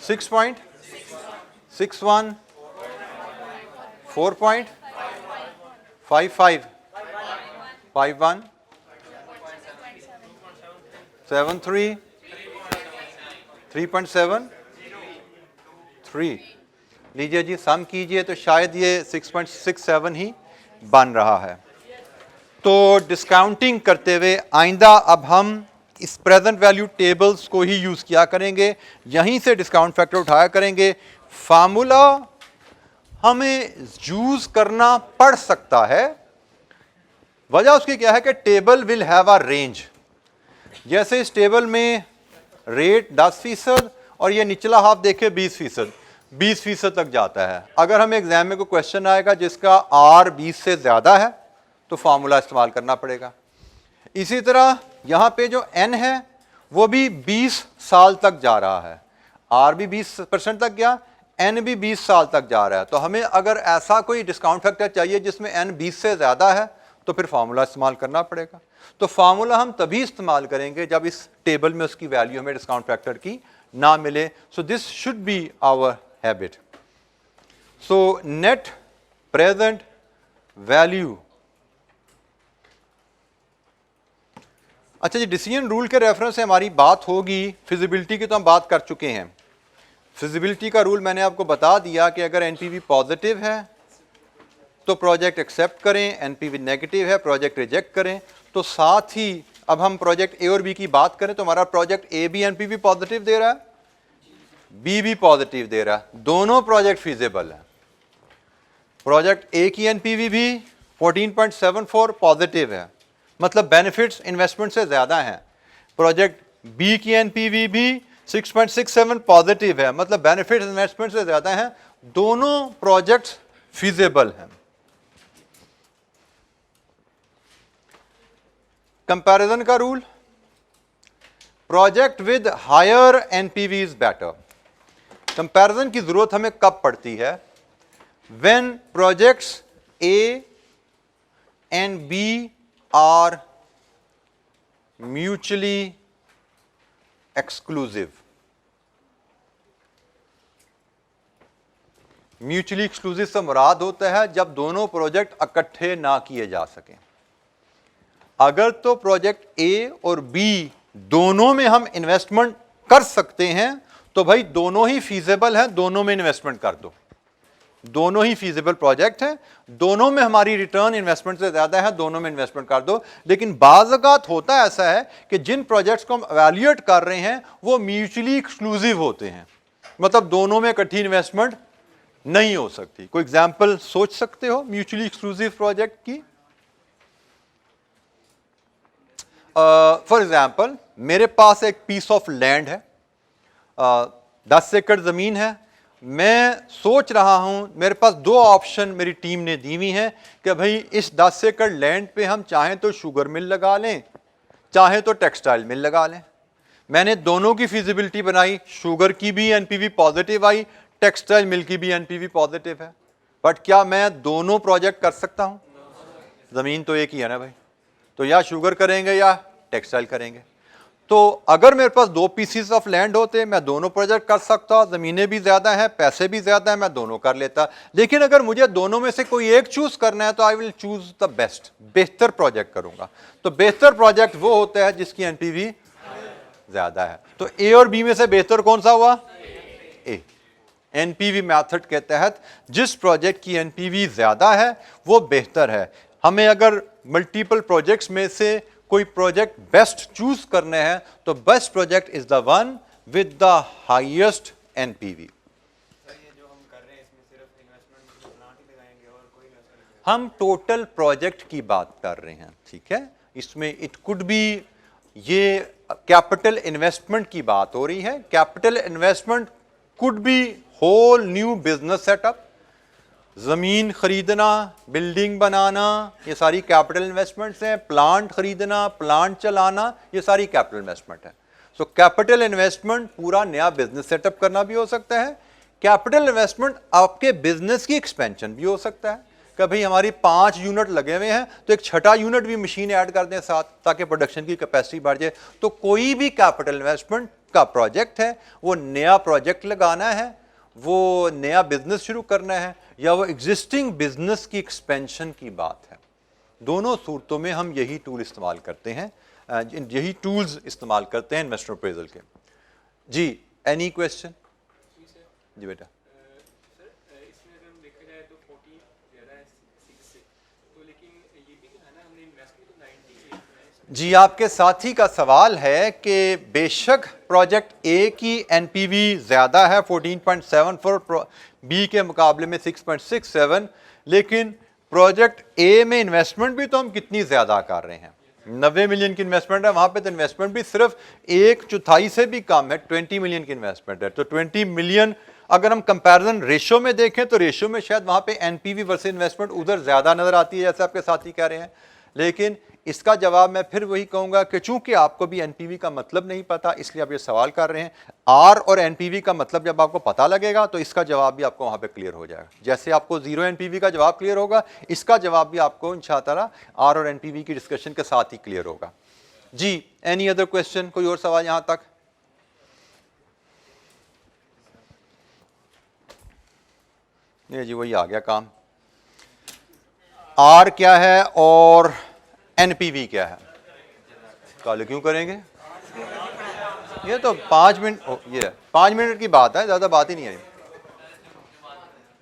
6.61, 4.55, 51, 73, 3.73। लीजिए जी, सम कीजिए तो शायद ये 6.67 ही बन रहा है। तो डिस्काउंटिंग करते हुए आइंदा अब हम इस प्रेजेंट वैल्यू टेबल्स को ही यूज किया करेंगे, यहीं से डिस्काउंट फैक्टर उठाया करेंगे। फार्मूला हमें यूज करना पड़ सकता है, वजह उसकी क्या है कि table will have a range. जैसे इस टेबल में रेट 10% और ये निचला हाफ देखे 20%, 20% तक जाता है। अगर हमें एग्जाम में कोई क्वेश्चन आएगा जिसका R 20 से ज्यादा है तो फार्मूला इस्तेमाल करना पड़ेगा। इसी तरह यहाँ पे जो N है वो भी 20 साल तक जा रहा है, R भी 20% तक गया, N भी 20 साल तक जा रहा है। तो हमें अगर ऐसा कोई डिस्काउंट फैक्टर चाहिए जिसमें N 20 से ज़्यादा है तो फिर फार्मूला इस्तेमाल करना पड़ेगा। तो फार्मूला हम तभी इस्तेमाल करेंगे जब इस टेबल में उसकी वैल्यू हमें डिस्काउंट फैक्टर की ना मिले। So this should be our habit. So net present value, अच्छा जी, डिसीजन रूल के रेफरेंस से हमारी बात होगी। फिजिबिलिटी की तो हम बात कर चुके हैं। फिजिबिलिटी का रूल मैंने आपको बता दिया कि अगर एनपीवी पॉजिटिव है तो प्रोजेक्ट एक्सेप्ट करें, एनपीवी नेगेटिव है प्रोजेक्ट रिजेक्ट करें। तो साथ ही अब हम प्रोजेक्ट ए और बी की बात करें तो हमारा प्रोजेक्ट ए भी एनपीवी पॉजिटिव दे रहा है, बी भी पॉजिटिव दे रहा है, दोनों प्रोजेक्ट फीजिबल है। प्रोजेक्ट ए की एनपीवी भी 14.74 पॉजिटिव है, मतलब बेनिफिट्स इन्वेस्टमेंट से ज्यादा हैं। प्रोजेक्ट बी की एनपीवी भी 6.67 पॉजिटिव है, मतलब बेनिफिट्स इन्वेस्टमेंट से ज्यादा हैं। दोनों प्रोजेक्ट्स फीजिबल हैं। कंपैरिजन का rule, project with higher NPV is better. Comparison की जरूरत हमें कब पड़ती है? When projects A and B are mutually exclusive. Mutually exclusive से मुराद होता है जब दोनों प्रोजेक्ट इकट्ठे ना किए जा सकें। अगर तो प्रोजेक्ट ए और बी दोनों में हम इन्वेस्टमेंट कर सकते हैं तो भाई दोनों ही फीजिबल हैं, दोनों में इन्वेस्टमेंट कर दो। दोनों ही फीजिबल प्रोजेक्ट हैं, दोनों में हमारी रिटर्न इन्वेस्टमेंट से ज्यादा है, दोनों में इन्वेस्टमेंट कर दो। लेकिन बाज़ औक़ात होता ऐसा है कि जिन प्रोजेक्ट्स को हम एवेल्यूएट कर रहे हैं वो म्यूचुअली एक्सक्लूसिव होते हैं। मतलब दोनों में इकट्ठी इन्वेस्टमेंट नहीं हो सकती। कोई एग्जाम्पल सोच सकते हो म्यूचुअली एक्सक्लूसिव प्रोजेक्ट की? फॉर एग्जाम्पल मेरे पास एक पीस ऑफ लैंड है, 10 एकड़ जमीन है। मैं सोच रहा हूं, मेरे पास दो ऑप्शन मेरी टीम ने दी हुई हैं कि भाई इस 10 एकड़ लैंड पे हम चाहें तो शुगर मिल लगा लें, चाहे तो टेक्सटाइल मिल लगा लें। मैंने दोनों की फिजिबिलिटी बनाई, शुगर की भी एनपीवी पॉजिटिव आई, टेक्सटाइल मिल की भी एनपीवी पॉजिटिव है। बट क्या मैं दोनों प्रोजेक्ट कर सकता हूं? जमीन तो एक ही है ना भाई, तो या शुगर करेंगे या टेक्सटाइल करेंगे। तो अगर मेरे पास दो पीसीस ऑफ लैंड होते मैं दोनों प्रोजेक्ट कर सकता, जमीनें भी ज्यादा हैं, पैसे भी ज्यादा हैं, मैं दोनों कर लेता। लेकिन अगर मुझे दोनों में से कोई एक चूज करना है तो I will choose the best, बेहतर प्रोजेक्ट करूंगा। तो बेहतर प्रोजेक्ट वो होता है जिसकी एनपीवी ज्यादा है। तो ए और बी में से बेहतर कौन सा हुआ? ए। एनपीवी मेथड के तहत जिस प्रोजेक्ट की एनपीवी ज्यादा है वो बेहतर है। हमें अगर मल्टीपल प्रोजेक्ट्स में से कोई प्रोजेक्ट बेस्ट चूज करने हैं तो best project is the one with the highest NPV. हम टोटल प्रोजेक्ट की बात कर रहे हैं, ठीक है। इसमें इट कुड बी, ये कैपिटल इन्वेस्टमेंट की बात हो रही है। Capital investment could be whole new business setup, जमीन खरीदना, बिल्डिंग बनाना, ये सारी कैपिटल इन्वेस्टमेंट्स हैं। प्लांट खरीदना, प्लांट चलाना, ये सारी कैपिटल इन्वेस्टमेंट है। सो कैपिटल इन्वेस्टमेंट पूरा नया बिजनेस सेटअप करना भी हो सकता है। कैपिटल इन्वेस्टमेंट आपके बिजनेस की एक्सपेंशन भी हो सकता है कि भाई हमारी 5 यूनिट लगे हुए हैं तो एक छठा यूनिट भी मशीन ऐड कर दें साथ, ताकि प्रोडक्शन की कैपेसिटी बढ़ जाए। तो कोई भी कैपिटल इन्वेस्टमेंट का प्रोजेक्ट है, वो नया प्रोजेक्ट लगाना है, वो नया बिजनेस शुरू करना है, या वो एग्जिस्टिंग बिजनेस की एक्सपेंशन की बात है। दोनों सूरतों में हम यही टूल इस्तेमाल करते हैं, यही टूल्स इस्तेमाल करते हैं इन्वेस्टर अप्रेजल के। जी, एनी क्वेश्चन? जी बेटा। जी, आपके साथी का सवाल है कि बेशक प्रोजेक्ट ए की एनपीवी ज़्यादा है 14.74, बी के मुकाबले में 6.67, लेकिन प्रोजेक्ट ए में इन्वेस्टमेंट भी तो हम कितनी ज़्यादा कर रहे हैं, 90 मिलियन की इन्वेस्टमेंट है, वहाँ पे तो इन्वेस्टमेंट भी सिर्फ 1/4 से भी कम है, 20 मिलियन की इन्वेस्टमेंट है। तो 20 मिलियन अगर हम कंपैरिजन रेशो में देखें तो रेशो में शायद वहाँ पे एनपीवी वर्सेस इन्वेस्टमेंट उधर ज़्यादा नज़र आती है, जैसे आपके साथी कह रहे हैं। लेकिन इसका जवाब मैं फिर वही कहूंगा कि चूंकि आपको भी एनपीवी का मतलब नहीं पता, इसलिए आप ये सवाल कर रहे हैं। आर और एनपीवी का मतलब जब आपको पता लगेगा तो इसका जवाब भी आपको वहां पे क्लियर हो जाएगा। जैसे आपको 0 एनपीवी का जवाब क्लियर होगा, इसका जवाब भी आपको इंशाअल्लाह आर और एनपीवी की डिस्कशन के साथ ही क्लियर होगा। जी, एनी अदर क्वेश्चन? कोई और सवाल यहां तक? ये जी वही आ गया काम। आर क्या है और एनपीवी क्या है? काले क्यों करेंगे? ये तो 5 मिनट, ये 5 मिनट की बात है, ज़्यादा बात ही नहीं है।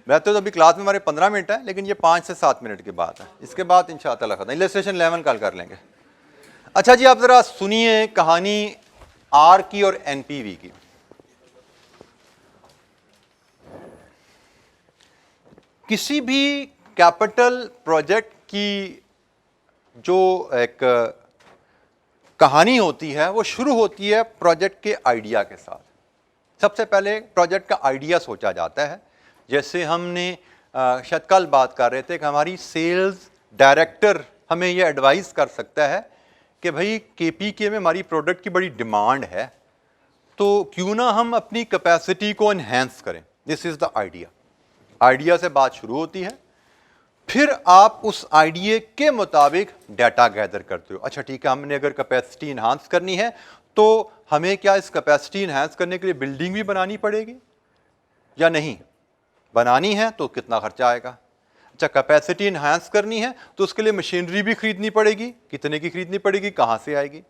वैसे तो अभी क्लास में हमारे 15 मिनट है, लेकिन ये 5 से 7 मिनट की बात है। इसके बाद इंशाअल्लाह खत्म। इलस्ट्रेशन 11 कल कर लेंगे। अच्छा जी, आप ज़रा सुनिए कहानी आर की और एनपीवी की। किसी भी कैपिटल प्रोजेक्ट की जो एक कहानी होती है वो शुरू होती है प्रोजेक्ट के आइडिया के साथ। सबसे पहले प्रोजेक्ट का आइडिया सोचा जाता है। जैसे हमने शायद कल बात कर रहे थे कि हमारी सेल्स डायरेक्टर हमें ये एडवाइस कर सकता है कि भाई केपीके में हमारी प्रोडक्ट की बड़ी डिमांड है, तो क्यों ना हम अपनी कैपेसिटी को एनहेंस करें। This is the idea. Idea से बात शुरू होती है, फिर आप उस आइडिया के मुताबिक डाटा गैदर करते हो। अच्छा ठीक है, हमने अगर कैपेसिटी इन्हांस करनी है तो हमें क्या इस कैपेसिटी इन्हांस करने के लिए बिल्डिंग भी बनानी पड़ेगी या नहीं? बनानी है तो कितना खर्चा आएगा? अच्छा, कैपेसिटी इन्हांस करनी है तो उसके लिए मशीनरी भी खरीदनी पड़ेगी, कितने की खरीदनी पड़ेगी, कहाँ से आएगी?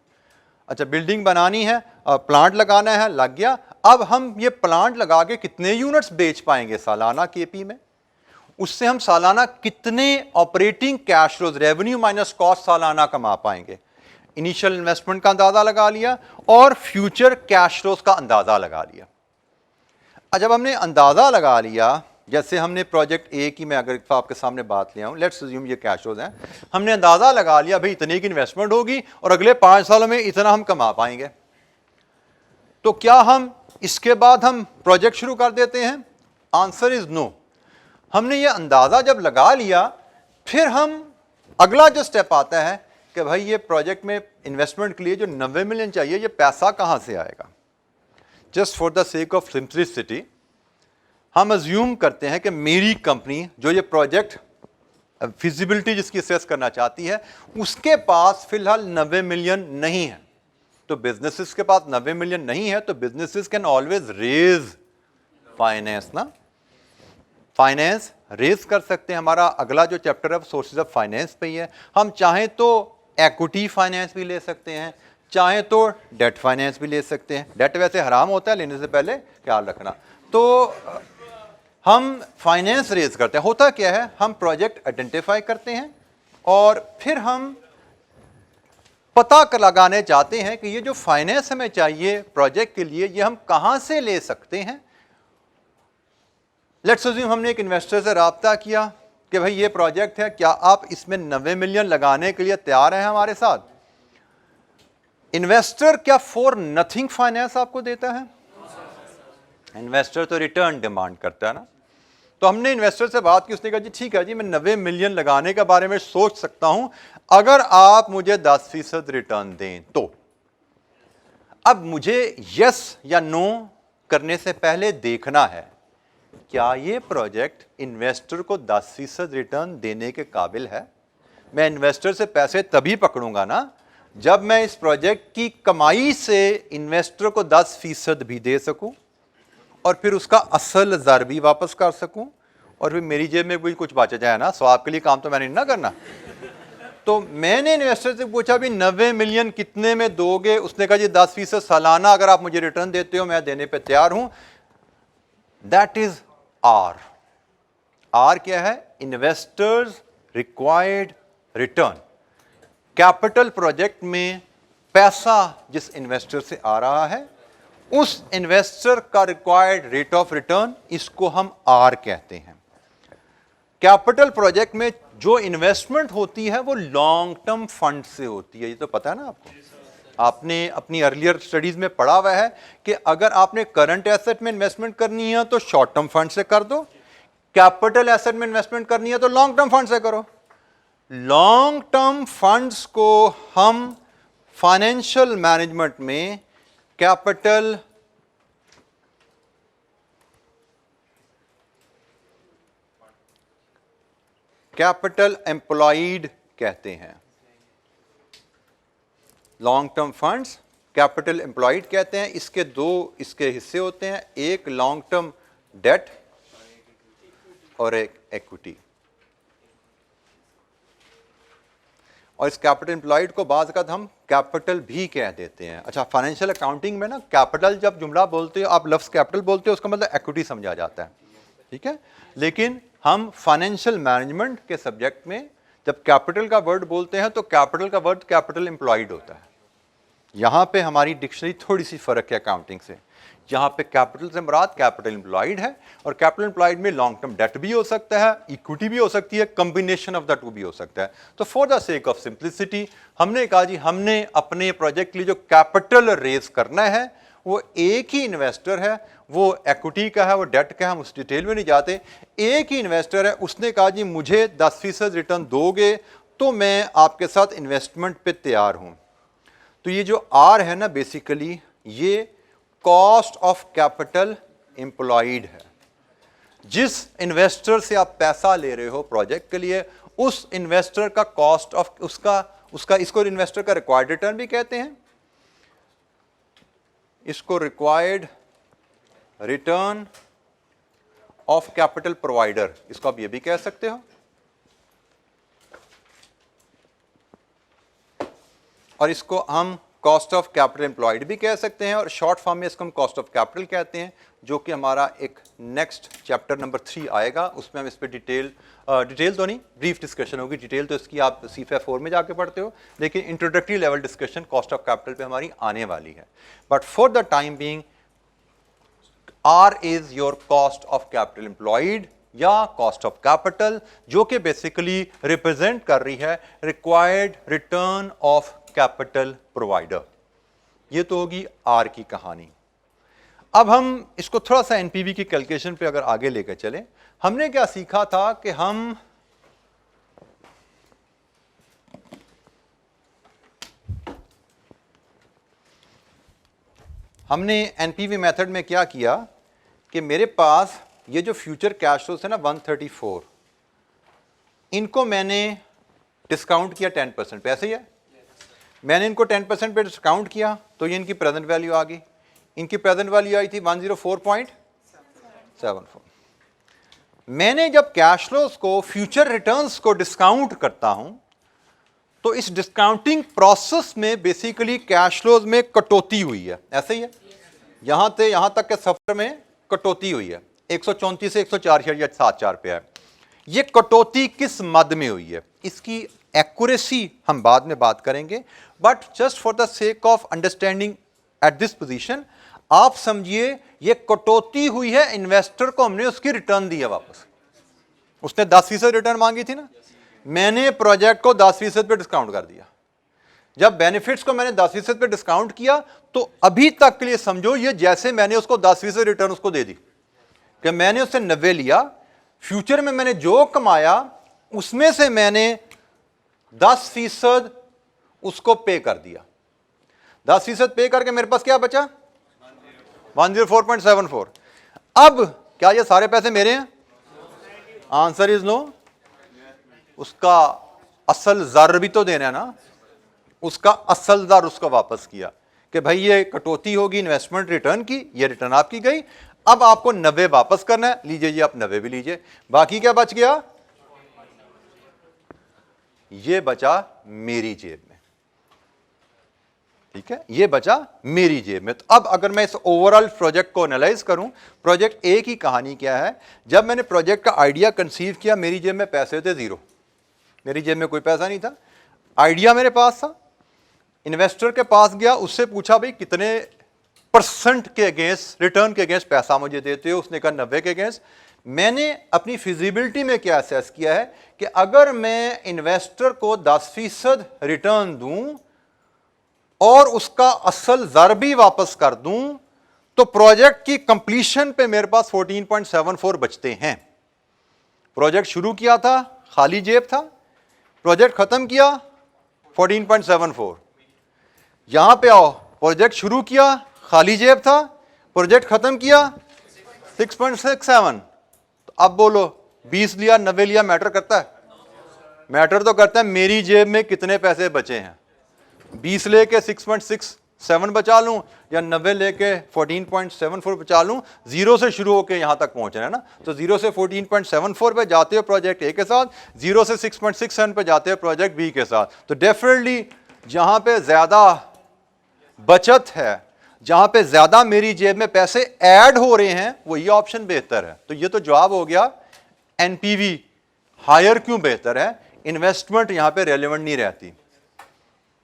अच्छा, बिल्डिंग बनानी है, प्लांट लगाना है, लग गया। अब हम ये प्लांट लगा के कितने यूनिट्स बेच पाएंगे सालाना केपी में? उससे हम सालाना कितने operating cash flows, revenue minus cost सालाना कमा पाएंगे? इनिशियल इन्वेस्टमेंट का अंदाजा लगा लिया और फ्यूचर कैश फ्लोज का अंदाजा लगा लिया। जब हमने अंदाज़ा लगा लिया, जैसे हमने प्रोजेक्ट ए की, मैं अगर आपके सामने बात ले आऊँ, लेट्स अज्यूम ये कैश फ्लोज हैं, हमने अंदाज़ा लगा लिया भाई इतने की इन्वेस्टमेंट होगी और अगले 5 सालों में इतना हम कमा पाएंगे, तो क्या हम इसके बाद हम प्रोजेक्ट शुरू कर देते हैं? Answer is no. हमने ये अंदाज़ा जब लगा लिया, फिर हम अगला जो स्टेप आता है कि भाई ये प्रोजेक्ट में इन्वेस्टमेंट के लिए जो 90 मिलियन चाहिए, ये पैसा कहाँ से आएगा? Just for the sake of simplicity हम अज्यूम करते हैं कि मेरी कंपनी जो ये प्रोजेक्ट फिजिबिलिटी जिसकी असेस करना चाहती है, उसके पास फिलहाल 90 मिलियन नहीं है। तो बिजनेसेस के पास 90 मिलियन नहीं है, तो businesses can always raise finance ना, फाइनेंस रेज कर सकते हैं। हमारा अगला जो चैप्टर है सोर्सेज ऑफ फाइनेंस पे ही है। हम चाहें तो इक्विटी फाइनेंस भी ले सकते हैं, चाहे तो डेट फाइनेंस भी ले सकते हैं। डेट वैसे हराम होता है, लेने से पहले ख्याल रखना। तो हम फाइनेंस रेज करते हैं। होता क्या है, हम प्रोजेक्ट आइडेंटिफाई करते हैं और फिर हम पता लगाने चाहते हैं कि ये जो फाइनेंस हमें चाहिए प्रोजेक्ट के लिए, ये हम कहां से ले सकते हैं। लेट्स अज्यूम हमने एक इन्वेस्टर से राब्ता किया कि भाई ये प्रोजेक्ट है, क्या आप इसमें 90 मिलियन लगाने के लिए तैयार हैं हमारे साथ? इन्वेस्टर क्या फॉर नथिंग फाइनेंस आपको देता है? इन्वेस्टर तो रिटर्न डिमांड करता है ना। तो हमने इन्वेस्टर से बात की, उसने कहा जी ठीक है जी, मैं 90 मिलियन लगाने के बारे में सोच सकता हूं अगर आप मुझे 10% रिटर्न दें तो। अब मुझे यस या नो करने से पहले देखना है क्या ये प्रोजेक्ट इन्वेस्टर को 10% रिटर्न देने के काबिल है। मैं इन्वेस्टर से पैसे तभी पकड़ूंगा ना जब मैं इस प्रोजेक्ट की कमाई से इन्वेस्टर को 10% भी दे सकूं और फिर उसका असल ज़र भी वापस कर सकूं और फिर मेरी जेब में भी कुछ बच जाए ना। स्वाब के लिए काम तो मैंने ना करना। तो मैंने इन्वेस्टर से पूछा भी 90 मिलियन कितने में दोगे? उसने कहा जी 10% सालाना अगर आप मुझे रिटर्न देते हो मैं देने पे तैयार हूं। That is are. आर क्या है? Investors required return. Capital project में पैसा जिस इन्वेस्टर से आ रहा है उस इन्वेस्टर का रिक्वायर्ड रेट ऑफ रिटर्न, इसको हम आर कहते हैं। कैपिटल प्रोजेक्ट में जो इन्वेस्टमेंट होती है वो लॉन्ग टर्म फंड से होती है। ये तो पता है ना आपको, आपने अपनी अर्लियर स्टडीज में पढ़ा हुआ है कि अगर आपने करंट एसेट में इन्वेस्टमेंट करनी है तो शॉर्ट टर्म फंड से कर दो, कैपिटल एसेट में इन्वेस्टमेंट करनी है तो लॉन्ग टर्म फंड से करो। लॉन्ग टर्म फंड्स को हम फाइनेंशियल मैनेजमेंट में कैपिटल एम्प्लॉयड कहते हैं। Long term funds capital employed कहते हैं। इसके दो इसके हिस्से होते हैं, एक लॉन्ग टर्म डेट और एक इक्विटी। और इस कैपिटल एम्प्लॉयड को बाज़ वक़्त हम कैपिटल भी कह देते हैं। अच्छा, फाइनेंशियल अकाउंटिंग में ना कैपिटल जब जुमला बोलते हो, आप लफ्ज़ कैपिटल बोलते हो, उसका मतलब इक्विटी समझा जाता है, ठीक है। लेकिन हम फाइनेंशियल मैनेजमेंट के सब्जेक्ट में जब कैपिटल का वर्ड बोलते हैं तो कैपिटल का वर्ड कैपिटल एम्प्लॉयड होता है। यहाँ पे हमारी डिक्शनरी थोड़ी सी फ़र्क है अकाउंटिंग से। यहाँ पे कैपिटल से मुराद कैपिटल एम्प्लॉयड है और कैपिटल एम्प्लॉयड में लॉन्ग टर्म डेट भी हो सकता है, इक्विटी भी हो सकती है, कॉम्बिनेशन ऑफ द टू भी हो सकता है। तो for the sake of simplicity हमने कहा जी हमने अपने प्रोजेक्ट के लिए जो कैपिटल रेज करना है वो एक ही इन्वेस्टर है, वो इक्विटी का है, वो डेट का है, हम उस डिटेल में नहीं जाते। एक ही इन्वेस्टर है, उसने कहा जी मुझे 10% रिटर्न दोगे तो मैं आपके साथ इन्वेस्टमेंट पे तैयार हूं। तो ये जो आर है ना, बेसिकली ये कॉस्ट ऑफ कैपिटल एम्प्लॉयड है। जिस इन्वेस्टर से आप पैसा ले रहे हो प्रोजेक्ट के लिए, उस इन्वेस्टर का कॉस्ट ऑफ उसका इसको इन्वेस्टर का रिक्वायर्ड रिटर्न भी कहते हैं, इसको required return of capital provider, इसको आप ये भी कह सकते हो। और इसको हम कॉस्ट ऑफ कैपिटल एम्प्लॉयड भी कह सकते हैं और शॉर्ट फॉर्म में इसको हम कॉस्ट ऑफ कैपिटल कहते हैं, जो कि हमारा एक नेक्स्ट चैप्टर नंबर 3 आएगा। उसमें हम इस पर डिटेल तो नहीं, ब्रीफ डिस्कशन होगी। डिटेल तो इसकी आप CFA 4 में जाके पढ़ते हो, लेकिन introductory level discussion cost of capital पे हमारी आने वाली है। But for the time being r is your cost of capital employed या कॉस्ट ऑफ कैपिटल, जो कि बेसिकली रिप्रेजेंट कर रही है required return of capital provider. ये तो होगी आर की कहानी। अब हम इसको थोड़ा सा एनपीवी की कैलकुलेशन पे अगर आगे लेकर चलें, हमने क्या सीखा था कि हमने एनपीवी मेथड में क्या किया कि मेरे पास ये जो फ्यूचर कैश फ्लोस है ना 134, इनको मैंने डिस्काउंट किया 10% पे, ऐसे ही है। मैंने इनको 10% पे डिस्काउंट किया तो ये इनकी प्रेजेंट वैल्यू आ गई। इनकी प्रेजेंट वैल्यू आई थी 104.74। मैंने जब कैश फ्लोस को फ्यूचर रिटर्न्स को डिस्काउंट करता हूं तो इस डिस्काउंटिंग प्रोसेस में बेसिकली कैश फ्लोस में कटौती हुई है, ऐसे ही है। यहां से यहां तक के सफर में कटौती हुई है, 134 से 104.74 पे है। ये कटौती किस मद में हुई है, इसकी एक्यूरेसी हम बाद में बात करेंगे, but just for the sake of understanding at this position आप समझिए ये कटौती हुई है। इन्वेस्टर को हमने उसकी रिटर्न दी है वापस। उसने 10% रिटर्न मांगी थी ना, मैंने प्रोजेक्ट को 10% पे डिस्काउंट कर दिया। जब बेनिफिट्स को मैंने 10% पे डिस्काउंट किया तो अभी तक के लिए समझो ये जैसे मैंने उसको 10% रिटर्न उसको दे दी कि मैंने उससे 90 लिया, फ्यूचर में मैंने जो कमाया उसमें से मैंने 10% उसको पे कर दिया। 10% पे करके मेरे पास क्या बचा 104.74। अब क्या ये सारे पैसे मेरे हैं? Answer is no. उसका असल ज़र भी तो देना है ना, उसका असल ज़र उसको वापस किया कि भाई ये कटौती होगी इन्वेस्टमेंट रिटर्न की, ये रिटर्न आपकी गई, अब आपको 90 वापस करना है, लीजिए जी आप 90 भी लीजिए। बाकी क्या बच गया? ये बचा मेरी जेब में, ठीक है, ये बचा मेरी जेब में। तो अब अगर मैं इस ओवरऑल प्रोजेक्ट को एनालाइज करूं, प्रोजेक्ट ए की कहानी क्या है? जब मैंने प्रोजेक्ट का आइडिया कंसीव किया मेरी जेब में पैसे थे जीरो, मेरी जेब में कोई पैसा नहीं था। आइडिया मेरे पास था, इन्वेस्टर के पास गया, उससे पूछा भाई कितने % के अगेंस्ट, रिटर्न के अगेंस्ट पैसा मुझे देते हो? उसने कहा 90 के अगेंस्ट। मैंने अपनी फिजिबिलिटी में क्या असेस किया है कि अगर मैं इन्वेस्टर को 10% रिटर्न दूं और उसका असल ज़र भी वापस कर दूं तो प्रोजेक्ट की कंप्लीशन पे मेरे पास 14.74 बचते हैं। प्रोजेक्ट शुरू किया था खाली जेब था, प्रोजेक्ट खत्म किया 14.74। यहां पे आओ, प्रोजेक्ट शुरू किया खाली जेब था, प्रोजेक्ट खत्म किया 6.67। तो अब बोलो 20 लिया 90 लिया मैटर करता है? मैटर तो करता है मेरी जेब में कितने पैसे बचे हैं। 20 लेके 6.67 बचा लूं या 90 लेके 14.74 बचा लूं, जीरो से शुरू होकर यहां तक पहुंचना है ना। तो जीरो से 14.74 पे जाते हो प्रोजेक्ट ए के साथ, जीरो से 6.67 पे जाते हो प्रोजेक्ट बी के साथ। तो डेफिनेटली जहां पे ज्यादा बचत है, जहां पे ज्यादा मेरी जेब में पैसे ऐड हो रहे हैं, वही ऑप्शन बेहतर है। तो ये तो जवाब हो गया एनपीवी हायर क्यों बेहतर है। इन्वेस्टमेंट यहां पे रेलेवेंट नहीं रहती,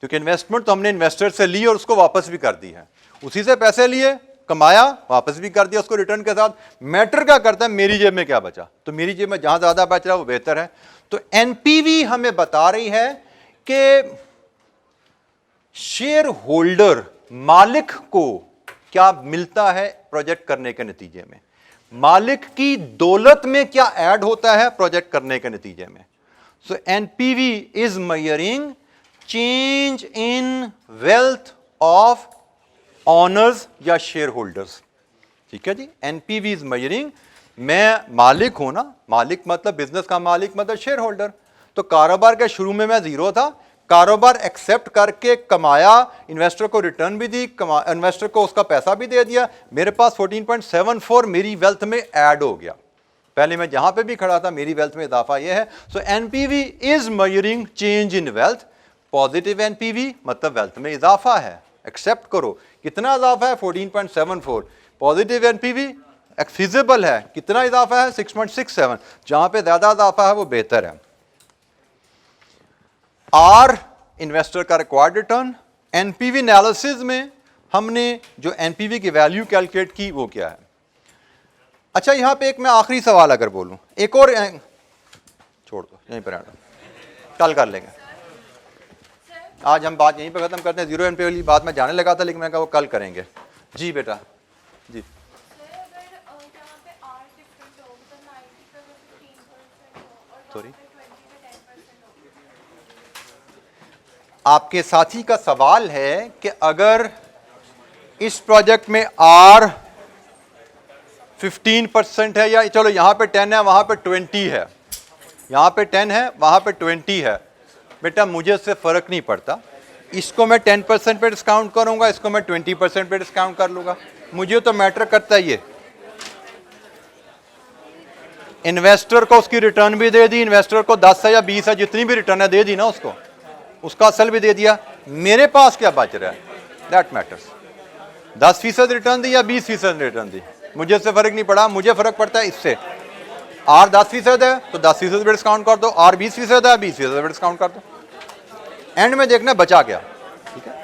क्योंकि इन्वेस्टमेंट तो हमने इन्वेस्टर से ली और उसको वापस भी कर दी है, उसी से पैसे लिए, कमाया, वापस भी कर दिया उसको रिटर्न के साथ। मैटर क्या करता है मेरी जेब में क्या बचा, तो मेरी जेब में जहां ज्यादा बच रहा है वो बेहतर है। तो एनपीवी हमें बता रही है कि शेयर होल्डर, मालिक को क्या मिलता है प्रोजेक्ट करने के नतीजे में, मालिक की दौलत में क्या ऐड होता है प्रोजेक्ट करने के नतीजे में। So NPV is measuring change in wealth of owners या शेयर होल्डर्स, ठीक है जी। एनपीवी इज मेजरिंग, मैं मालिक हूं ना, मालिक मतलब बिजनेस का मालिक मतलब शेयर होल्डर। तो कारोबार के शुरू में मैं जीरो था, कारोबार एक्सेप्ट करके कमाया, इन्वेस्टर को रिटर्न भी दी, इन्वेस्टर को उसका पैसा भी दे दिया, मेरे पास 14.74 मेरी वेल्थ में ऐड हो गया। पहले मैं जहां पे भी खड़ा था मेरी वेल्थ में इजाफा यह है। So NPV is measuring change in wealth. Positive NPV मतलब वेल्थ में इजाफा है, एक्सेप्ट करो। कितना इजाफा है? 14.74। पॉजिटिव एनपीवी फिजिबल है, कितना इजाफा है? 6.67। जहां पे ज्यादा इजाफा है वो बेहतर है। आर इन्वेस्टर का रिक्वायर्ड रिटर्न। एनपीवी एनालिसिस में हमने जो एनपीवी की वैल्यू कैलकुलेट की वो क्या है? अच्छा, यहाँ पे एक मैं आखिरी सवाल अगर बोलूँ, एक और छोड़ दो, यहीं पर कल कर लेंगे। आज हम बात यहीं पे ख़त्म करते हैं। जीरो एन पे वाली बात मैं जाने लगा था, लेकिन मैंने कहा वो कल करेंगे। जी बेटा जी। सॉरी, आपके साथी का सवाल है कि अगर इस प्रोजेक्ट में आर 15% है, या चलो यहाँ पे 10 है वहाँ पे 20 है, यहाँ पे 10 है वहाँ पे 20 है, बेटा मुझे उससे फ़र्क नहीं पड़ता। इसको मैं 10% पे डिस्काउंट करूँगा, इसको मैं 20% पे डिस्काउंट कर लूँगा, मुझे तो मैटर करता ही है। इन्वेस्टर को उसकी रिटर्न भी दे दी, इन्वेस्टर को 10 है या 20 है, जितनी भी रिटर्न है दे दी ना उसको, उसका असल भी दे दिया। मेरे पास क्या बच रहा है, दैट मैटर्स। 10% रिटर्न दी या 20% रिटर्न दी, मुझे इससे फ़र्क नहीं पड़ा। मुझे फ़र्क पड़ता है इससे। आर 10% है तो 10% पे डिस्काउंट कर दो, आर 20% है 20% पे डिस्काउंट कर दो, एंड में देखना बचा क्या। ठीक है,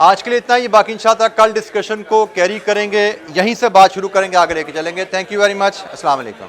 आज के लिए इतना ही। बाकी इंशाअल्लाह कल डिस्कशन को कैरी करेंगे, यहीं से बात शुरू करेंगे, आगे लेके चलेंगे। Thank you very much. अस्सलाम वालेकुम।